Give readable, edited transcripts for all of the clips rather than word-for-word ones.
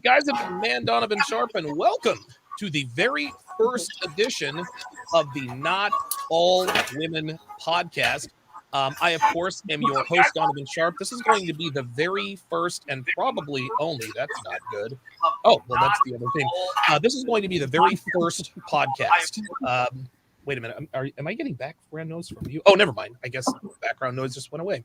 guys? It's man Devon Sharpe, and welcome to the very first edition of the Not All Women podcast. I, of course, am your host, Devon Sharpe. This is going to be the very first and probably only, that's not good. Oh, well, that's the other thing. This is going to be the very first podcast. Wait a minute. Am I getting background noise from you? Oh, never mind. I guess background noise just went away.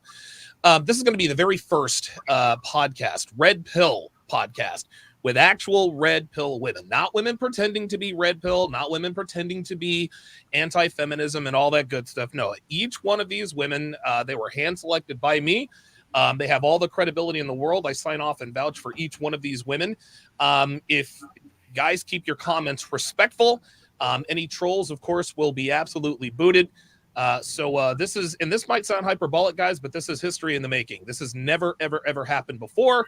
This is going to be the very first podcast, Red Pill podcast, with actual red pill women, not women pretending to be red pill, not women pretending to be anti-feminism and all that good stuff. No, each one of these women, they were hand selected by me. They have all the credibility in the world. I sign off and vouch for each one of these women. If guys, keep your comments respectful. Any trolls, of course, will be absolutely booted. So this is, and this might sound hyperbolic, guys, but this is history in the making. This has never, ever, ever happened before.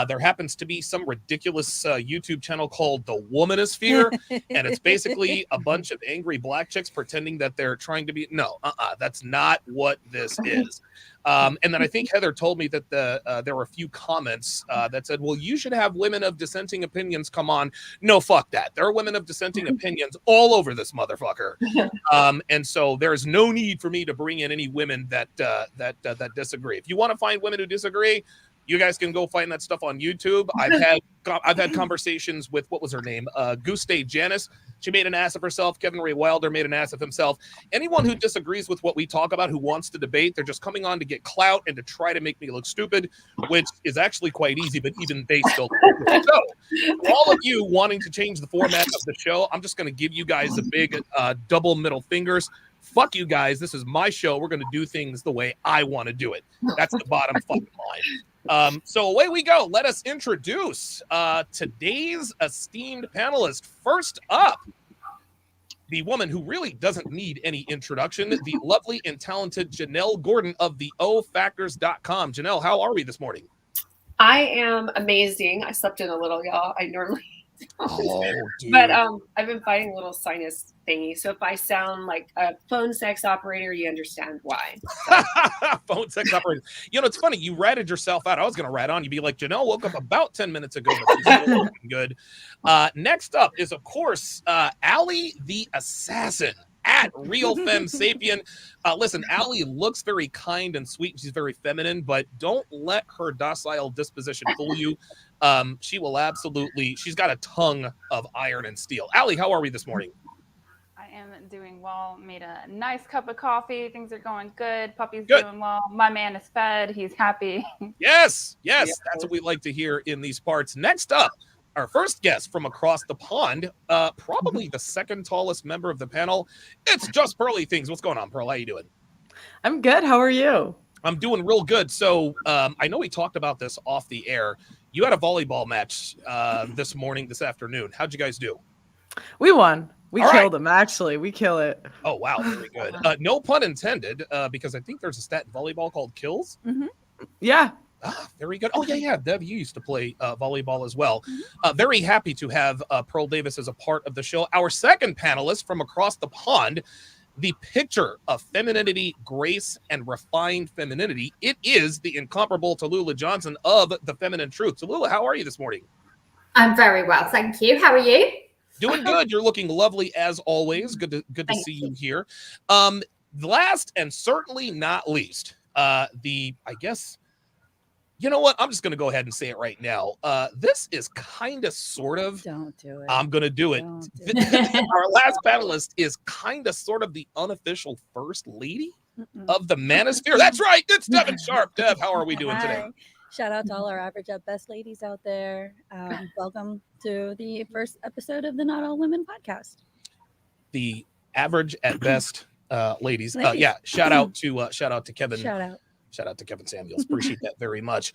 There happens to be some ridiculous YouTube channel called The Womanosphere, and it's basically a bunch of angry black chicks pretending that they're trying to be. No, that's not what this is. And then I think Heather told me that there were a few comments that said, well, you should have women of dissenting opinions come on. No, fuck that. There are women of dissenting opinions all over this motherfucker. And so there's no need for me to bring in any women that disagree. If you want to find women who disagree, you guys can go find that stuff on YouTube. I've had conversations with, what was her name? Guste Janice. She made an ass of herself. Kevin Ray Wilder made an ass of himself. Anyone who disagrees with what we talk about, who wants to debate, they're just coming on to get clout and to try to make me look stupid, which is actually quite easy, but even they still. So, for all of you wanting to change the format of the show, I'm just going to give you guys a big double middle fingers. Fuck you guys. This is my show. We're going to do things the way I want to do it. That's the bottom fucking line. So away we go. Let us introduce today's esteemed panelist. First up, the woman who really doesn't need any introduction, the lovely and talented Jennelle Gordon of the ofactors.com. Jennelle, how are we this morning? I am amazing. I slept in a little, y'all. I normally Oh, dude. But I've been fighting a little sinus thingy. So if I sound like a phone sex operator, you understand why. So. Phone sex operator. You know, it's funny. You ratted yourself out. I was going to rat on. You'd be like, Jennelle woke up about 10 minutes ago. But she's still looking good. Next up is, of course, Aly the Assassin at Real Femme Sapien. Listen, Aly looks very kind and sweet. She's very feminine, but don't let her docile disposition fool you. She will absolutely, she's got a tongue of iron and steel. Aly, how are we this morning? I am doing well. Made a nice cup of coffee. Things are going good. Puppy's good. Doing well. My man is fed. He's happy. Yes. That's what we like to hear in these parts. Next up, our first guest from across the pond, probably the second tallest member of the panel. It's just Pearly Things. What's going on, Pearl? How you doing? I'm good. How are you? I'm doing real good. So I know we talked about this off the air. You had a volleyball match this afternoon. How'd you guys do? We won. We All killed right. them, actually. We kill it. Oh, wow. Very good. No pun intended, because I think there's a stat in volleyball called kills. Mm-hmm. Yeah. Very good. Oh, yeah. Dev, you used to play volleyball as well. Very happy to have Pearl Davis as a part of the show. Our second panelist from across the pond, the picture of femininity, grace, and refined femininity. It is the incomparable Tallulah Johnson of The Feminine Truth. Tallulah, how are you this morning? I'm very well, thank you. How are you? Doing good. You're looking lovely as always. Good to see you here. Last and certainly not least, I guess, you know what? I'm just going to go ahead and say it right now. This is kind of, sort of. Don't do it. I'm going to do it. Our last panelist is kind of, sort of the unofficial first lady of the manosphere. That's right. It's Devon Sharpe. Dev, how are we doing today? Hi. Shout out to all our average at best ladies out there. Welcome to the first episode of the Not All Women podcast. The average at best ladies. Yeah. Shout out to Kevin. Shout out to Kevin Samuels. Appreciate that very much.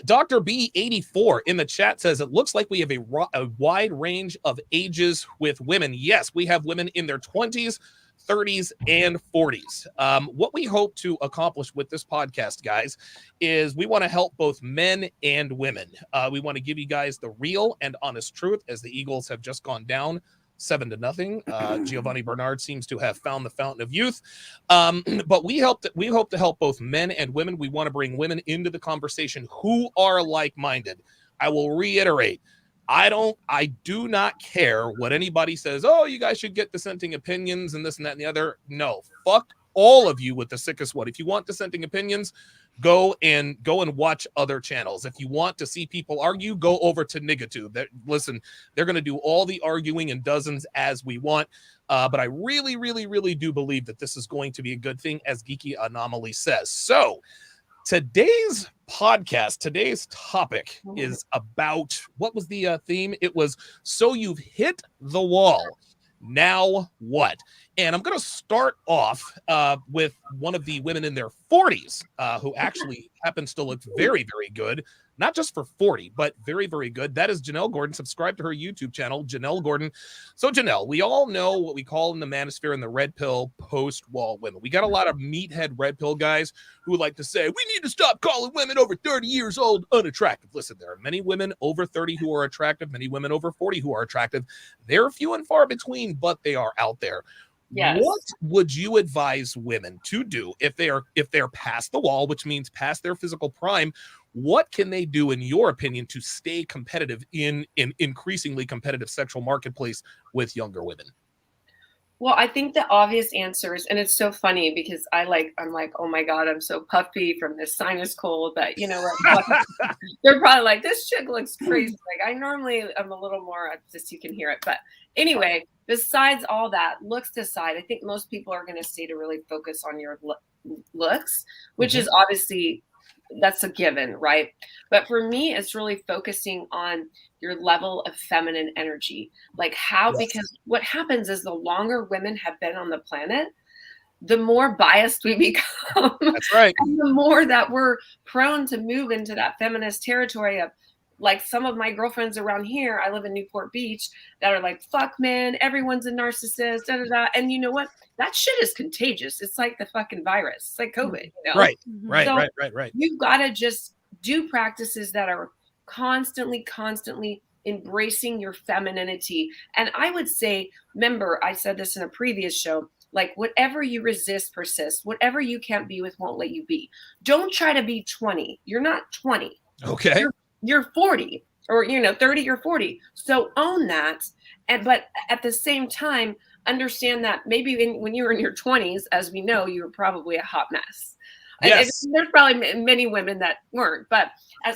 Dr. B84 in the chat says, it looks like we have a wide range of ages with women. Yes, we have women in their 20s, 30s, and 40s. What we hope to accomplish with this podcast, guys, is we want to help both men and women. We want to give you guys the real and honest truth, as the Eagles have just gone down 7-0. Giovanni Bernard seems to have found the fountain of youth. But we hope to help both men and women. We want to bring women into the conversation who are like-minded. I will reiterate, I do not care what anybody says. Oh, you guys should get dissenting opinions and this and that and the other. No, fuck all of you with the sickest one. If you want dissenting opinions, go and watch other channels. If you want to see people argue, go over to Nigatube. Listen, they're going to do all the arguing in dozens as we want. But I really, really, really do believe that this is going to be a good thing, as Geeky Anomaly says. So today's podcast, today's topic is about, what was the theme? It was, so you've hit the wall. Now what? And I'm going to start off with one of the women in their 40s who actually happens to look very, very good. Not just for 40, but very, very good. That is Jennelle Gordon. Subscribe to her YouTube channel, Jennelle Gordon. So, Jennelle, we all know what we call in the manosphere and the red pill post-wall women. We got a lot of meathead red pill guys who like to say, we need to stop calling women over 30 years old unattractive. Listen, there are many women over 30 who are attractive, many women over 40 who are attractive. They're few and far between, but they are out there. Yes. What would you advise women to do if they're past the wall, which means past their physical prime? What can they do, in your opinion, to stay competitive in an increasingly competitive sexual marketplace with younger women? Well, I think the obvious answers, and it's so funny because I'm like, oh my God, I'm so puffy from this sinus cold that, you know, they're probably like, this chick looks crazy. Like, I normally am a little more, just you can hear it. But anyway, besides all that, looks aside, I think most people are going to stay to really focus on your looks, which is obviously, that's a given, right? But for me, it's really focusing on your level of feminine energy. Like how, because what happens is the longer women have been on the planet, the more biased we become. That's right. And the more that we're prone to move into that feminist territory of, like, some of my girlfriends around here, I live in Newport Beach, that are like, fuck man, everyone's a narcissist, da da da. And you know what? That shit is contagious. It's like the fucking virus. It's like COVID, you know? Right. So Right. You've got to just do practices that are constantly embracing your femininity. And I would say, remember, I said this in a previous show, like, whatever you resist persists. Whatever you can't be with won't let you be. Don't try to be 20. You're not 20. Okay. You're 40 or, 30 or 40. So own that. But at the same time, understand that maybe when you were in your 20s, as we know, you were probably a hot mess. Yes. And there's probably many women that weren't. But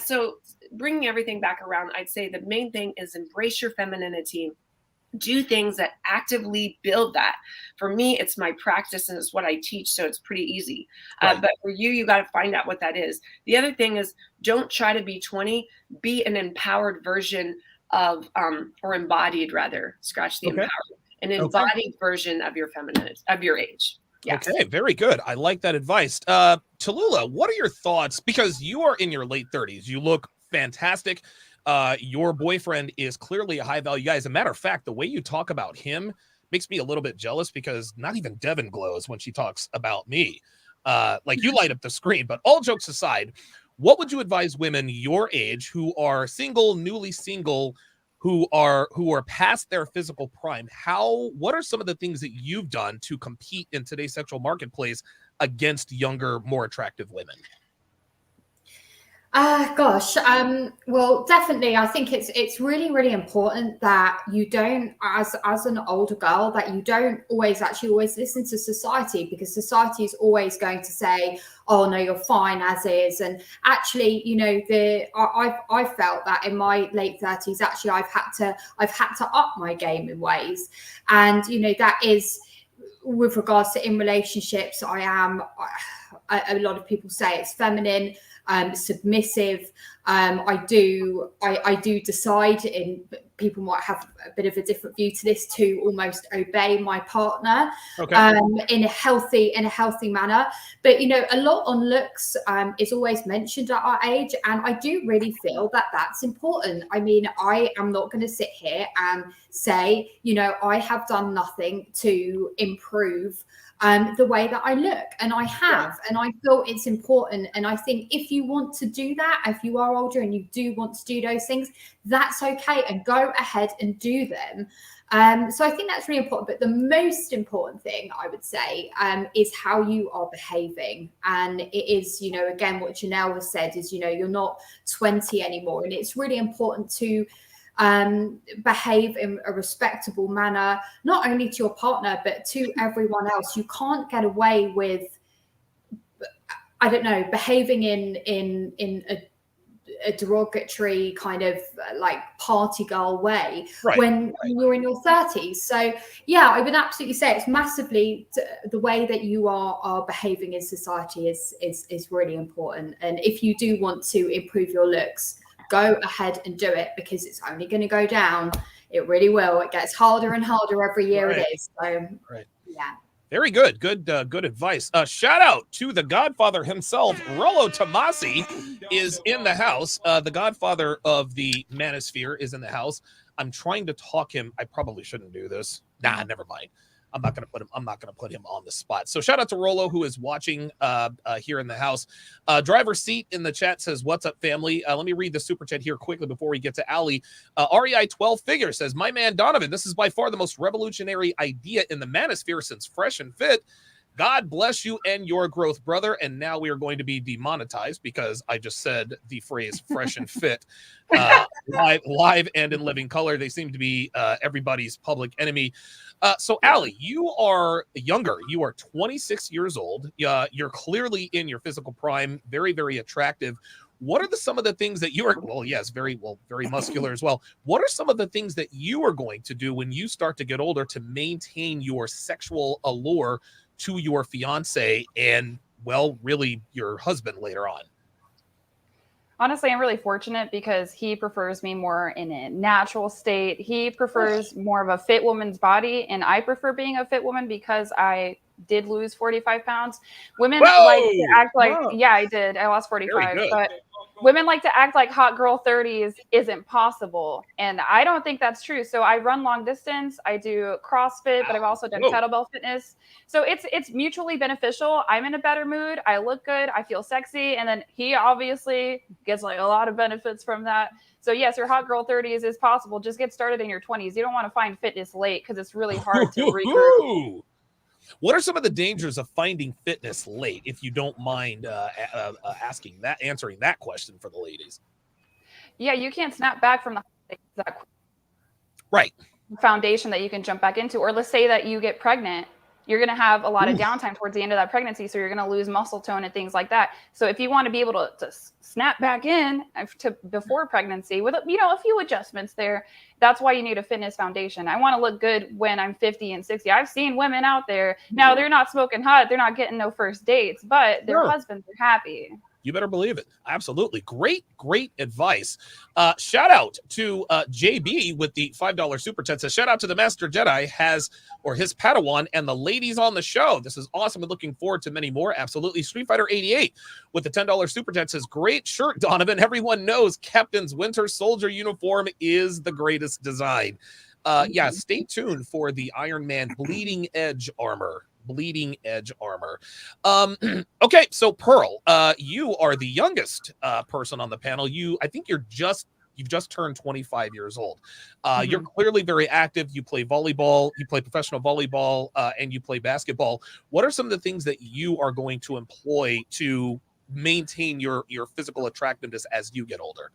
so bringing everything back around, I'd say the main thing is embrace your femininity. Do things that actively build that. For me, it's my practice and it's what I teach, so it's pretty easy. Right. But for you got to find out what that is. The other thing is, don't try to be 20. Be an empowered version of, or embodied rather. Scratch the empowered. An embodied version of your femininity, of your age. Yes. Okay, very good. I like that advice. Tallulah, what are your thoughts? Because you are in your late 30s. You look fantastic. Your boyfriend is clearly a high value guy. As a matter of fact, the way you talk about him makes me a little bit jealous, because not even Devon glows when she talks about me. Like, you light up the screen. But all jokes aside, what would you advise women your age who are single, newly single, who are past their physical prime? What are some of the things that you've done to compete in today's sexual marketplace against younger, more attractive women? Well, definitely, I think it's really, really important that you don't, as an older girl, that you don't always listen to society, because society is always going to say, oh no, you're fine as is. And actually, I've felt that in my late 30s, actually, I've had to up my game in ways. And, that is with regards to in relationships. I am, a lot of people say it's feminine, submissive. I do decide, in people might have a bit of a different view to this, to almost obey my partner in a healthy manner. But a lot on looks is always mentioned at our age, and I do really feel that that's important. I mean, I am not going to sit here and say I have done nothing to improve the way that I look, and I have, and I feel it's important. And I think if you want to do that, if you are older and you do want to do those things, that's okay, and go ahead and do them. So I think that's really important. But the most important thing I would say is how you are behaving. And it is, again, what Jennelle has said is, you're not 20 anymore. And it's really important to behave in a respectable manner, not only to your partner, but to everyone else. You can't get away with, I don't know, behaving in a derogatory kind of like party girl way when you're in your 30s. So yeah, I would absolutely say it's massively the way that you are behaving in society is really important. And if you do want to improve your looks, go ahead and do it, because it's only going to go down. It really will. It gets harder and harder every year. It is. So yeah. Very good. Good advice. Shout out to the Godfather himself. Rollo Tomasi is in the house. The Godfather of the Manosphere is in the house. I'm trying to talk him. I probably shouldn't do this. Nah, never mind. I'm not gonna put him on the spot. So shout out to Rollo, who is watching here in the house. Driver Seat in the chat says, "What's up, family?" Let me read the super chat here quickly before we get to Aly. REI 12 Figure says, "My man Donovan, this is by far the most revolutionary idea in the Manosphere since Fresh and Fit. God bless you and your growth, brother." And now we are going to be demonetized because I just said the phrase "fresh and fit" live and in living color. They seem to be everybody's public enemy. So Aly, you are younger. You are 26 years old. You're clearly in your physical prime, very, very attractive. What are some of the things that you are, very muscular as well. What are some of the things that you are going to do when you start to get older to maintain your sexual allure to your fiance and, well, really your husband later on? Honestly, I'm really fortunate because he prefers me more in a natural state. He prefers more of a fit woman's body, and I prefer being a fit woman because I did lose 45 pounds. Women like to act like, yeah, I did. I lost 45, but women like to act like hot girl 30s isn't possible. And I don't think that's true. So I run long distance. I do CrossFit, but I've also done kettlebell fitness. So it's mutually beneficial. I'm in a better mood. I look good. I feel sexy. And then he obviously gets like a lot of benefits from that. So yes, your hot girl 30s is possible. Just get started in your 20s. You don't want to find fitness late because it's really hard to regroup. What are some of the dangers of finding fitness late, if you don't mind answering that question for the ladies? Yeah, you can't snap back from that right foundation that you can jump back into. Or let's say that you get pregnant, you're going to have a lot of downtime towards the end of that pregnancy, so you're going to lose muscle tone and things like that. So if you want to be able to snap back in to before pregnancy with a few adjustments there, that's why you need a fitness foundation. I want to look good when I'm 50 and 60. I've seen women out there now, they're not smoking hot, they're not getting no first dates, but their husbands are happy. You better believe it. Absolutely. Great advice. Shout out to JB with the $5 super chat. Says, shout out to the Master Jedi his Padawan and the ladies on the show. This is awesome and looking forward to many more. Absolutely. Street Fighter 88 with the $10 super chat says, great shirt, Donovan. Everyone knows Captain's Winter Soldier uniform is the greatest design. Stay tuned for the Iron Man Bleeding Edge armor. Okay, so Pearl, you are the youngest person on the panel. I think you've just turned 25 years old. You're clearly very active. You play volleyball, you play professional volleyball, and you play basketball. What are some of the things that you are going to employ to maintain your physical attractiveness as you get older?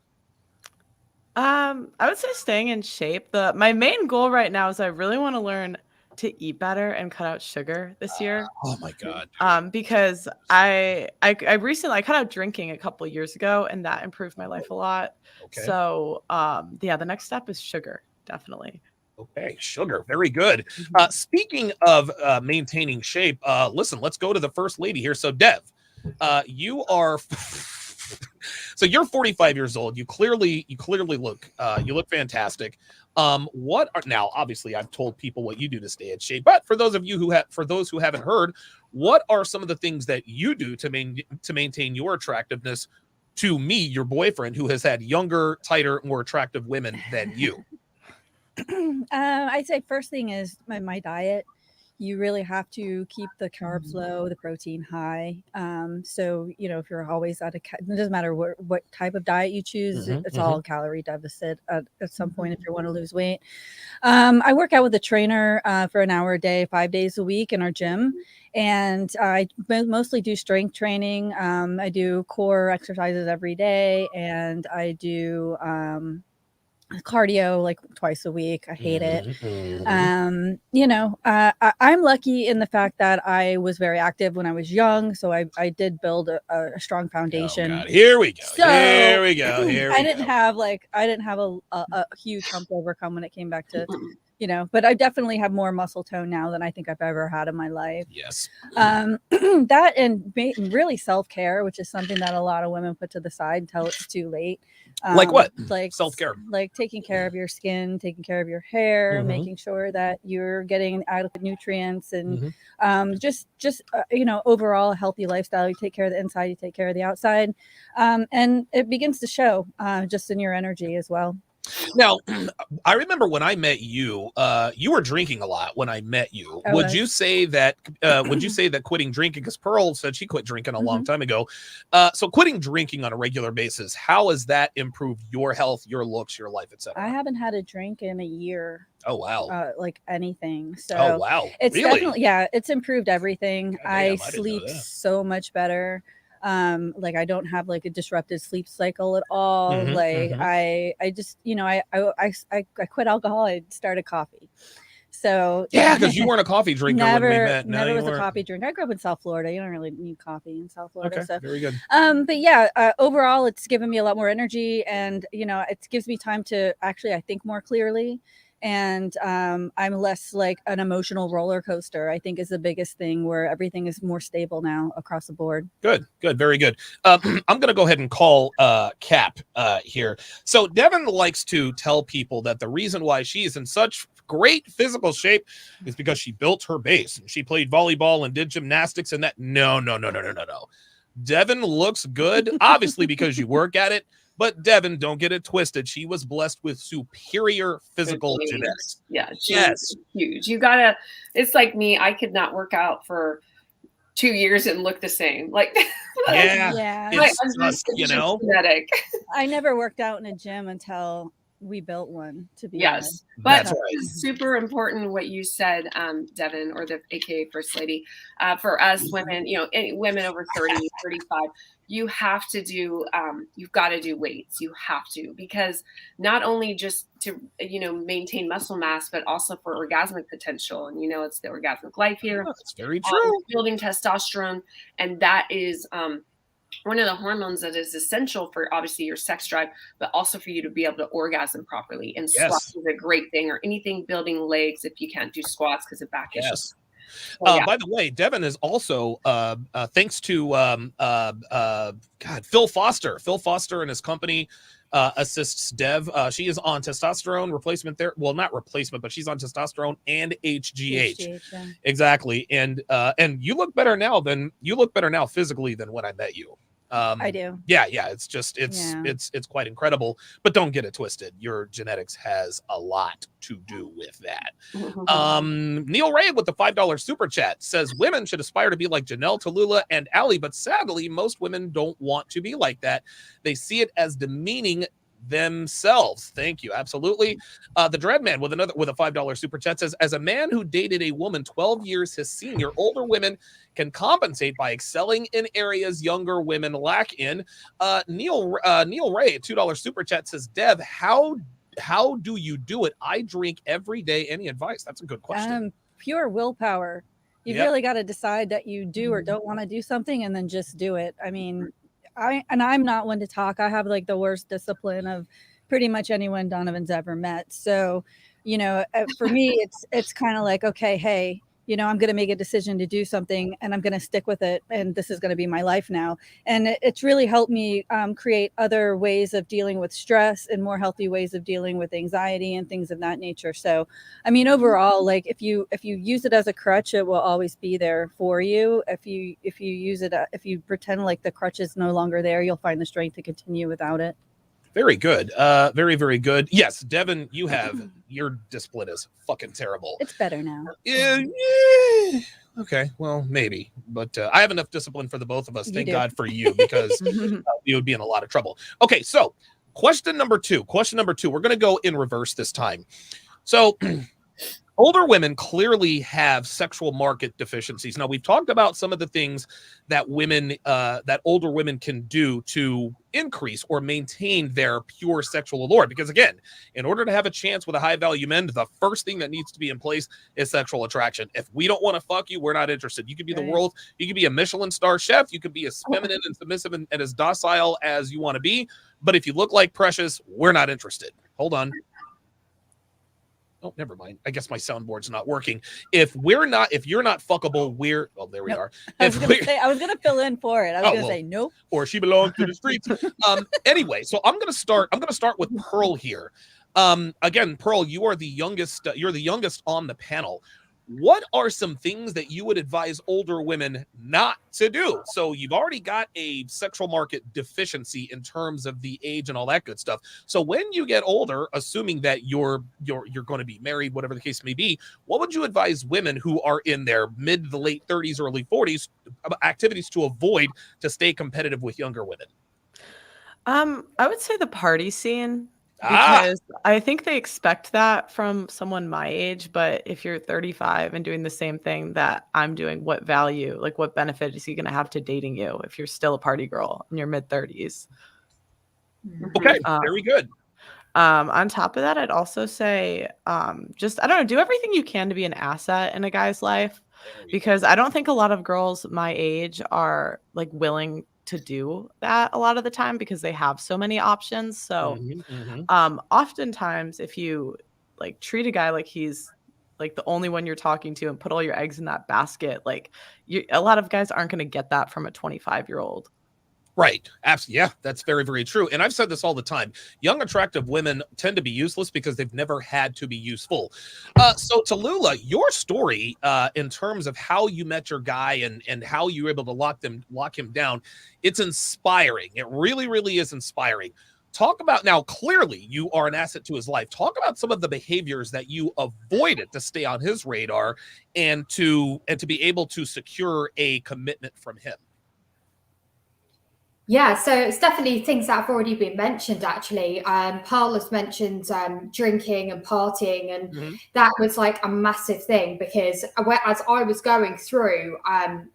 I would say staying in shape. My main goal right now is I really want to learn to eat better and cut out sugar this year. Oh my God. Because I recently cut out drinking a couple of years ago, and that improved my life a lot. Okay. So the next step is sugar, definitely. Okay, sugar. Very good. Speaking of maintaining shape, listen, let's go to the first lady here. So Dev, you are so you're 45 years old. You clearly look fantastic. Now obviously I've told people what you do to stay in shape, but for those who haven't heard, what are some of the things that you do to maintain your attractiveness to me, your boyfriend, who has had younger, tighter, more attractive women than you? I'd say first thing is my diet. You really have to keep the carbs low, the protein high. So, if you're always it doesn't matter what type of diet you choose, it's all calorie deficit at some point if you want to lose weight. I work out with a trainer for an hour a day, 5 days a week in our gym. And I mostly do strength training. I do core exercises every day, and I do cardio like twice a week. I hate it. Mhm. You know, I'm lucky in the fact that I was very active when I was young, so I did build a strong Oh, foundation. God. Here we go. So Here we go. Here we I didn't go. have a huge hump to overcome when it came back to, you know, but I definitely have more muscle tone now than I think I've ever had in my life. Yes. That and really self-care, which is something that a lot of women put to the side until it's too late. Like what? Like Self-care. like taking care of your skin, taking care of your hair, Mhm. making sure that you're getting adequate nutrients, and Mhm. just you know, overall a healthy lifestyle. You take care of the inside, you take care of the outside, and it begins to show just in your energy as well. Now, I remember when I met you, you were drinking a lot when I met you. I Would was. you say that quitting drinking, because Pearl said she quit drinking a long time ago. So quitting drinking on a regular basis, how has that improved your health, your looks, your life, I etc.? haven't had a drink in a year. Oh, wow. Like anything. So Oh, wow. it's Really? definitely, yeah, it's improved everything. God damn, I I didn't know sleep that. so much better. Like I don't have like a disrupted sleep cycle at all. Mhm, Like mhm. I just, you know, I quit alcohol. I started coffee. So Yeah, because you weren't a coffee drinker when we met. No, never you was a weren't. coffee drinker. I grew up in South Florida. You don't really need coffee in South Florida. Okay, So very good. but yeah, overall it's given me a lot more energy, and you know, it gives me time to actually I think more clearly, and I'm less like an emotional roller coaster, I think, is the biggest thing, where everything is more stable now across the board. Good, very good. I'm going to go ahead and call Cap here. So Devon likes to tell people that the reason why she is in such great physical shape is because she built her base and she played volleyball and did gymnastics and that. No. Devon looks good, obviously, because you work at it. But Devon, don't get it twisted. She was blessed with superior physical genetics. Yeah, Yes. huge. You gotta. It's like me. I could not work out for 2 years and look the same. Like, Yeah. Yeah. It's just, you know. genetic. I never worked out in a gym until we built one, to be honest. But That's right. super important what you said, Devon, or the AKA First Lady, for us women, you know, any women over 30, 35, you have to do, you've got to do weights. You have to, because not only just to, you know, maintain muscle mass, but also for orgasmic potential. And, you know, it's the orgasmic life here. That's very true. Building testosterone. And that is, one of the hormones that is essential for obviously your sex drive, but also for you to be able to orgasm properly. And squats is a great thing, or anything building legs if you can't do squats because of back issues. By the way, Devon is also thanks to Phil Foster. Phil Foster and his company assists Dev. She is on testosterone replacement there. Well, not replacement, but she's on testosterone and HGH. Yeah. Exactly. And you look better now physically than when I met you. I do. Yeah. It's quite incredible, but don't get it twisted. Your genetics has a lot to do with that. Neil Ray with the $5 super chat says women should aspire to be like Jennelle, Tallulah, and Aly, but sadly, most women don't want to be like that. They see it as demeaning themselves. Thank you. Absolutely. The Dreadman with a $5 super chat says, as a man who dated a woman 12 years his senior, older women can compensate by excelling in areas younger women lack in. Neil Ray, $2 super chat says, Dev, how do you do it? I drink every day. Any advice? That's a good question. Pure willpower. You've really got to decide that you do or don't want to do something, and then just do it. I mean, I'm not one to talk. I have like the worst discipline of pretty much anyone Donovan's ever met. So, you know, for me, it's kind of like, okay, hey, you know, I'm going to make a decision to do something, and I'm going to stick with it, and this is going to be my life now. And it's really helped me create other ways of dealing with stress and more healthy ways of dealing with anxiety and things of that nature. So, I mean, overall, like if you use it as a crutch, it will always be there for you. If you use it, if you pretend like the crutch is no longer there, you'll find the strength to continue without it. Very good. Very, very good. Yes, Devon, your discipline is fucking terrible. It's better now. Yeah. Okay, well, maybe. But I have enough discipline for the both of us. Thank God for you, because you would be in a lot of trouble. Okay, so question number two. We're going to go in reverse this time. So older women clearly have sexual market deficiencies. Now, we've talked about some of the things that that older women can do to increase or maintain their pure sexual allure. Because again, in order to have a chance with a high value men, the first thing that needs to be in place is sexual attraction. If we don't want to fuck you, we're not interested. You could be the world, you could be a Michelin star chef, you could be as feminine and submissive and as docile as you want to be. But if you look like Precious, we're not interested. Hold on. Oh, never mind. I guess my soundboard's not working. If you're not fuckable, there we are. I was gonna fill in for it. I was gonna say nope. Or she belongs to the streets. Anyway, so I'm gonna start with Pearl here. Again, Pearl, you are the youngest. You're the youngest on the panel. What are some things that you would advise older women not to do? So you've already got a sexual market deficiency in terms of the age and all that good stuff. So when you get older, assuming that you're going to be married, whatever the case may be, what would you advise women who are in their mid to late 30s, early 40s, activities to avoid to stay competitive with younger women? I would say the party scene. Because I think they expect that from someone my age, but if you're 35 and doing the same thing that I'm doing, what value, like what benefit is he going to have to dating you if you're still a party girl in your mid 30s? Okay, very good. On top of that, I'd also say just, I don't know, do everything you can to be an asset in a guy's life, because I don't think a lot of girls my age are like willing to do that a lot of the time because they have so many options. So oftentimes if you like treat a guy like he's like the only one you're talking to and put all your eggs in that basket, like a lot of guys aren't going to get that from a 25-year-old. Right. Absolutely. Yeah, that's very, very true. And I've said this all the time. Young, attractive women tend to be useless because they've never had to be useful. So Tallulah, your story in terms of how you met your guy and how you were able to lock him down, it's inspiring. It really, really is inspiring. Talk about, now, clearly you are an asset to his life. Talk about some of the behaviors that you avoided to stay on his radar and to be able to secure a commitment from him. Yeah, so it's definitely things that have already been mentioned, actually. Pearl has mentioned drinking and partying, and that was like a massive thing because as I was going through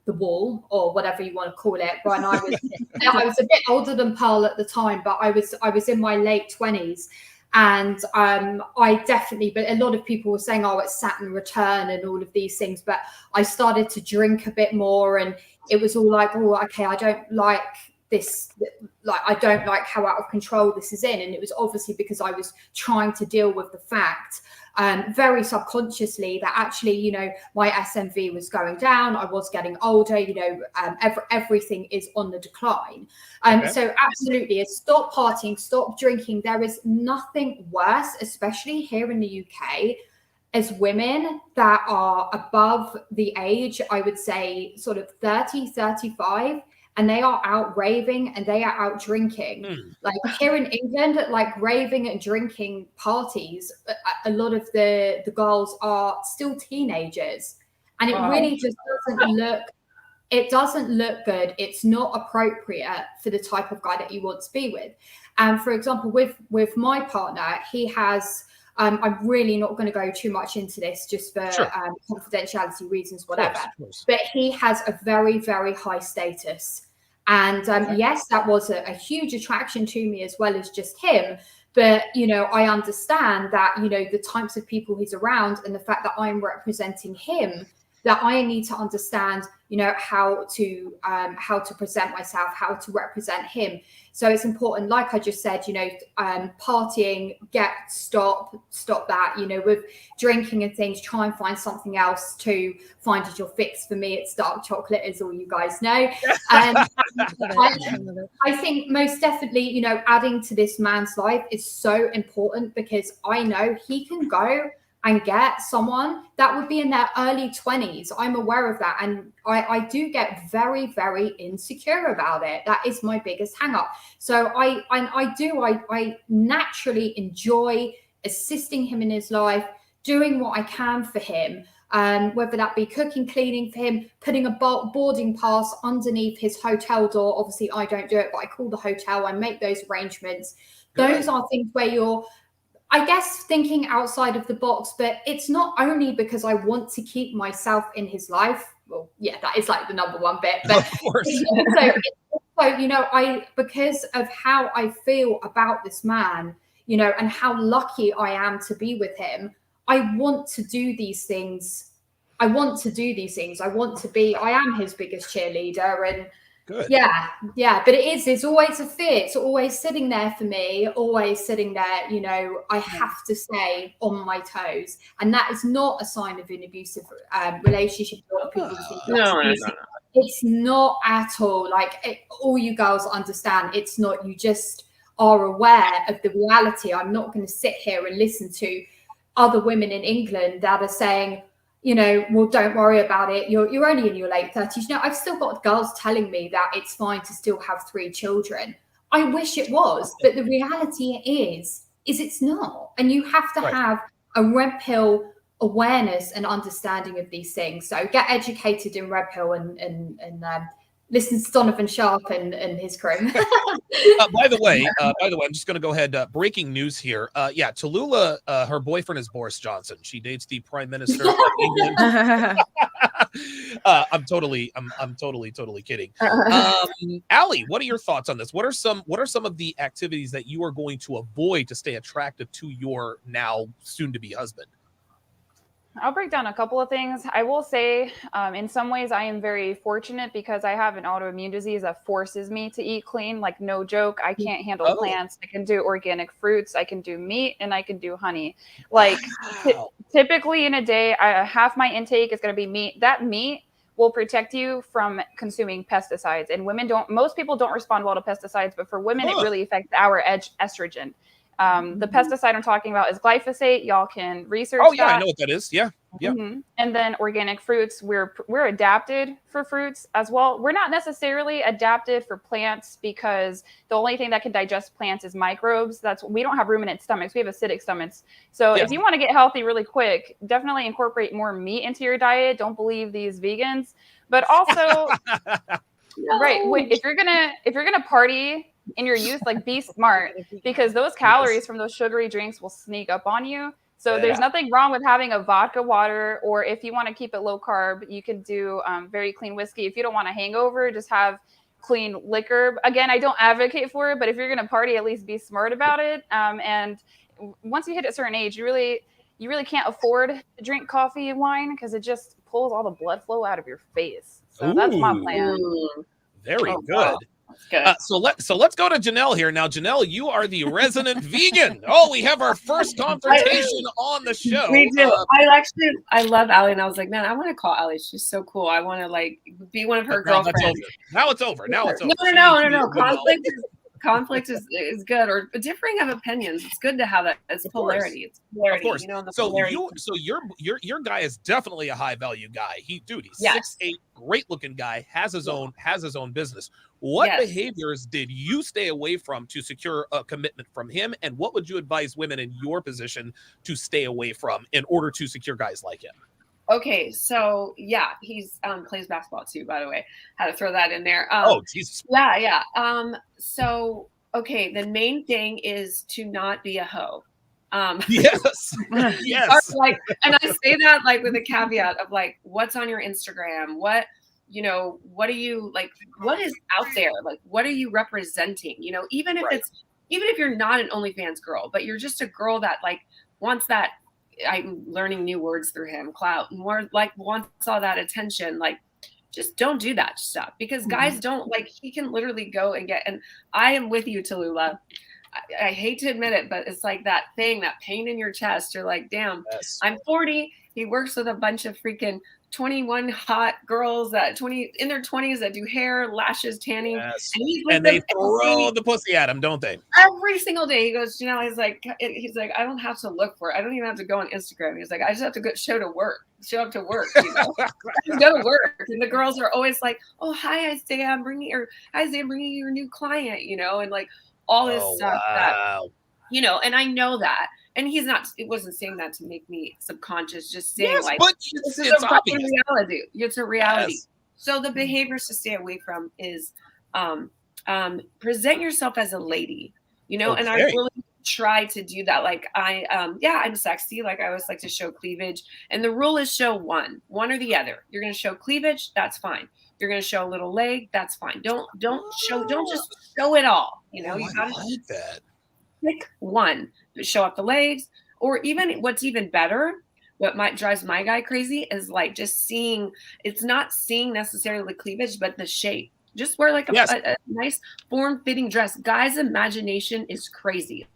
the wall, or whatever you want to call it, when I was a bit older than Pearl at the time, but I was in my late 20s. And I definitely, but a lot of people were saying, oh, it's Saturn return and all of these things. But I started to drink a bit more, and it was all like, oh, okay, I don't like this, like I don't like how out of control this is in. And it was obviously because I was trying to deal with the fact very subconsciously that actually, you know, my SMV was going down, I was getting older, you know, everything is on the decline. So absolutely, stop partying, stop drinking. There is nothing worse, especially here in the UK, as women that are above the age, I would say sort of 30, 35, and they are out raving and they are out drinking. Like here in England, like raving and drinking parties, a lot of the girls are still teenagers. And it really just doesn't look good. It's not appropriate for the type of guy that you want to be with. And for example, with my partner, he has, I'm really not going to go too much into this just for confidentiality reasons, whatever. Of course. But he has a very, very high status. And yes, that was a huge attraction to me as well as just him. But, you know, I understand that, you know, the types of people he's around and the fact that I'm representing him, that I need to understand, you know, how to present myself, how to represent him. So it's important, like I just said, you know, partying, stop that, you know, with drinking and things, try and find something else to find as your fix. For me, it's dark chocolate, as all you guys know. I think most definitely, you know, adding to this man's life is so important because I know he can go and get someone that would be in their early 20s. I'm aware of that. And I do get very, very insecure about it. That is my biggest hang up. So I naturally enjoy assisting him in his life, doing what I can for him, whether that be cooking, cleaning for him, putting a boarding pass underneath his hotel door. Obviously, I don't do it, but I call the hotel, I make those arrangements. Those are things where you're I guess thinking outside of the box, but it's not only because I want to keep myself in his life. Well, yeah, that is like the number one bit, but Of course. I because of how I feel about this man, and how lucky I am to be with him. I want to do these things. I want to be. I am his biggest cheerleader, and Good. yeah. But it's always a fear. It's always sitting there for me, always sitting there. I have to stay on my toes, and that is not a sign of an abusive relationship. A lot of people think that's abusive. It's not at all. All you girls understand, it's not. You just are aware of the reality. I'm not going to sit here and listen to other women in England that are saying, well, don't worry about it. You're only in your late 30s. I've still got girls telling me that it's fine to still have 3 children. I wish it was, but the reality is it's not. And you have to have a red pill awareness and understanding of these things. So get educated in red pill and listen to Devon Sharpe and his crew. By the way, I'm just going to go ahead. Breaking news here. Tallulah, her boyfriend is Boris Johnson. She dates the Prime Minister of England. I'm totally kidding. Aly, what are your thoughts on this? What are some of the activities that you are going to avoid to stay attractive to your now soon-to-be husband? I'll break down a couple of things. I will say, in some ways, I am very fortunate because I have an autoimmune disease that forces me to eat clean. Like, no joke, I can't handle plants. I can do organic fruits. I can do meat, and I can do honey. Like, typically in a day, half my intake is going to be meat. That meat will protect you from consuming pesticides. And most people don't respond well to pesticides, but for women, it really affects our estrogen. The pesticide I'm talking about is glyphosate. Y'all can research that. I know what that is. Yeah. Mm-hmm. And then organic fruits, we're adapted for fruits as well. We're not necessarily adapted for plants because the only thing that can digest plants is microbes. We don't have ruminant stomachs. We have acidic stomachs. So if you want to get healthy really quick, definitely incorporate more meat into your diet. Don't believe these vegans, but also, if you're gonna party in your youth, be smart, because those calories from those sugary drinks will sneak up on you. So there's nothing wrong with having a vodka water, or if you want to keep it low carb, you can do very clean whiskey. If you don't want a hangover, just have clean liquor. Again, I don't advocate for it, but if you're going to party, at least be smart about it. And once you hit a certain age, you really can't afford to drink coffee and wine because it just pulls all the blood flow out of your face. So that's my plan. Very good. Wow. Good. So let's go to Jennelle here. Now, Jennelle, you are the resident vegan. We have our first confrontation on the show. We do. I love Aly, and I was like, man, I want to call Aly. She's so cool. I want to be one of her girlfriends. Now it's over. No. Conflict is good, or differing of opinions. It's good to have that as polarity. It's polarity. Of course. Your guy is definitely a high value guy. He's 6'8", great looking guy, has his own business. What behaviors did you stay away from to secure a commitment from him, and what would you advise women in your position to stay away from in order to secure guys like him? Okay, so he's plays basketball too, by the way. Had to throw that in there. Jesus. Yeah. So the main thing is to not be a hoe. Yes. And I say that with a caveat of what's on your Instagram, what are you what is out there? What are you representing? Even if you're not an OnlyFans girl, but you're just a girl that wants that. I'm learning new words through him. Clout, more wants all that attention. Just don't do that stuff, because guys don't he can literally go and get. And I am with you, Tallulah. I hate to admit it, but it's that thing, that pain in your chest. You're like, damn, I'm 40. He works with a bunch of freaking 21 hot girls in their 20s that do hair, lashes, tanning. And they throw the pussy at him, don't they? Every single day. He goes, he's like, I don't have to look for it. I don't even have to go on Instagram. He's like, I just have to show up to work. Just go to work. And the girls are always like, oh, hi, Isaiah, I'm bringing you your new client, and all this stuff that, and I know that. And it wasn't saying that to make me subconscious, just saying but this is a fucking reality. It's a reality. Yes. So the behaviors to stay away from is present yourself as a lady, and I really try to do that. Like I'm sexy. Like I always like to show cleavage. And the rule is show one or the other. You're going to show cleavage. That's fine. You're going to show a little leg. That's fine. Don't just show it all. You know, you got to like that. Pick one, show up the legs, or even what's even better, what drives my guy crazy is like just seeing, it's not seeing necessarily the cleavage, but the shape. Just wear like a nice form-fitting dress. Guys' imagination is crazy.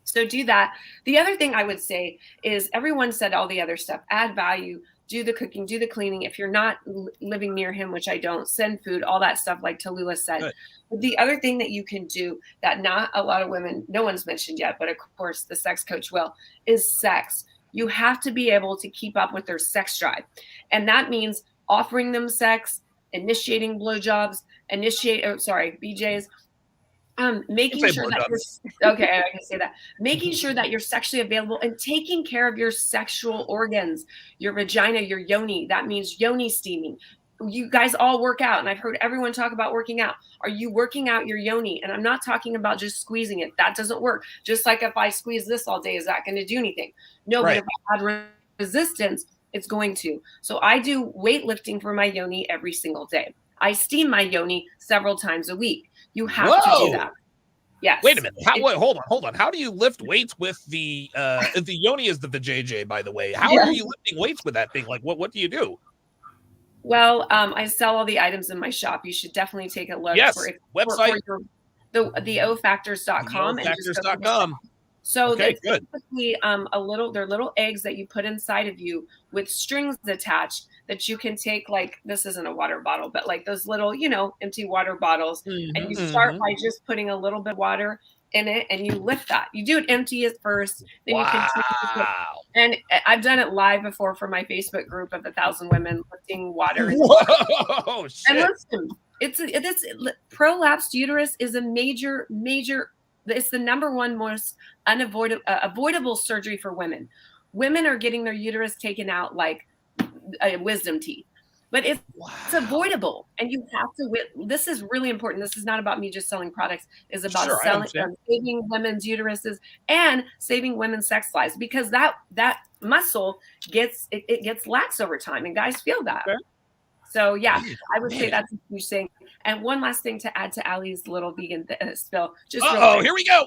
So do that. The other thing I would say is everyone said all the other stuff, add value, do the cooking, do the cleaning. If you're not living near him, which I don't, send food, all that stuff like Tallulah said. Good. But the other thing that you can do that not a lot of women, no one's mentioned yet, but of course the sex coach will, is sex. You have to be able to keep up with their sex drive. And that means offering them sex, initiating blowjobs, BJs, making sure that I can say that, making sure that you're sexually available and taking care of your sexual organs, your vagina, your yoni. That means yoni steaming. You guys all work out, and I've heard everyone talk about working out. Are you working out your yoni? And I'm not talking about just squeezing it. That doesn't work. Just like if I squeeze this all day, is that going to do anything? No, right. But if I add resistance, it's going to. So I do weightlifting for my yoni every single day. I steam my yoni several times a week. You have to do that. Yes. Wait a minute. Hold on. How do you lift weights with the yoni is the JJ, by the way? How are you lifting weights with that thing? Like what do you do? Well, I sell all the items in my shop. You should definitely take a look. Yes. Website. The ofactors.com. Ofactors.com. So okay, it's basically they're little eggs that you put inside of you with strings attached that you can take, like, this isn't a water bottle, but like those little, empty water bottles. Mm-hmm, and you start by just putting a little bit of water in it and you lift that. You do it empty at first. Then you continue. And I've done it live before for my Facebook group of 1,000 women lifting water. Whoa, shit. And listen, it's prolapsed uterus is a major, it's the number one most avoidable surgery for women. Women are getting their uterus taken out like a wisdom teeth, but it's avoidable. And you have to, this is really important. This is not about me just selling products. It's about saving women's uteruses and saving women's sex lives, because that muscle gets lax over time, and guys feel that. Okay. So yeah, I would say that's a huge thing. And one last thing to add to Aly's little vegan spill. Here we go.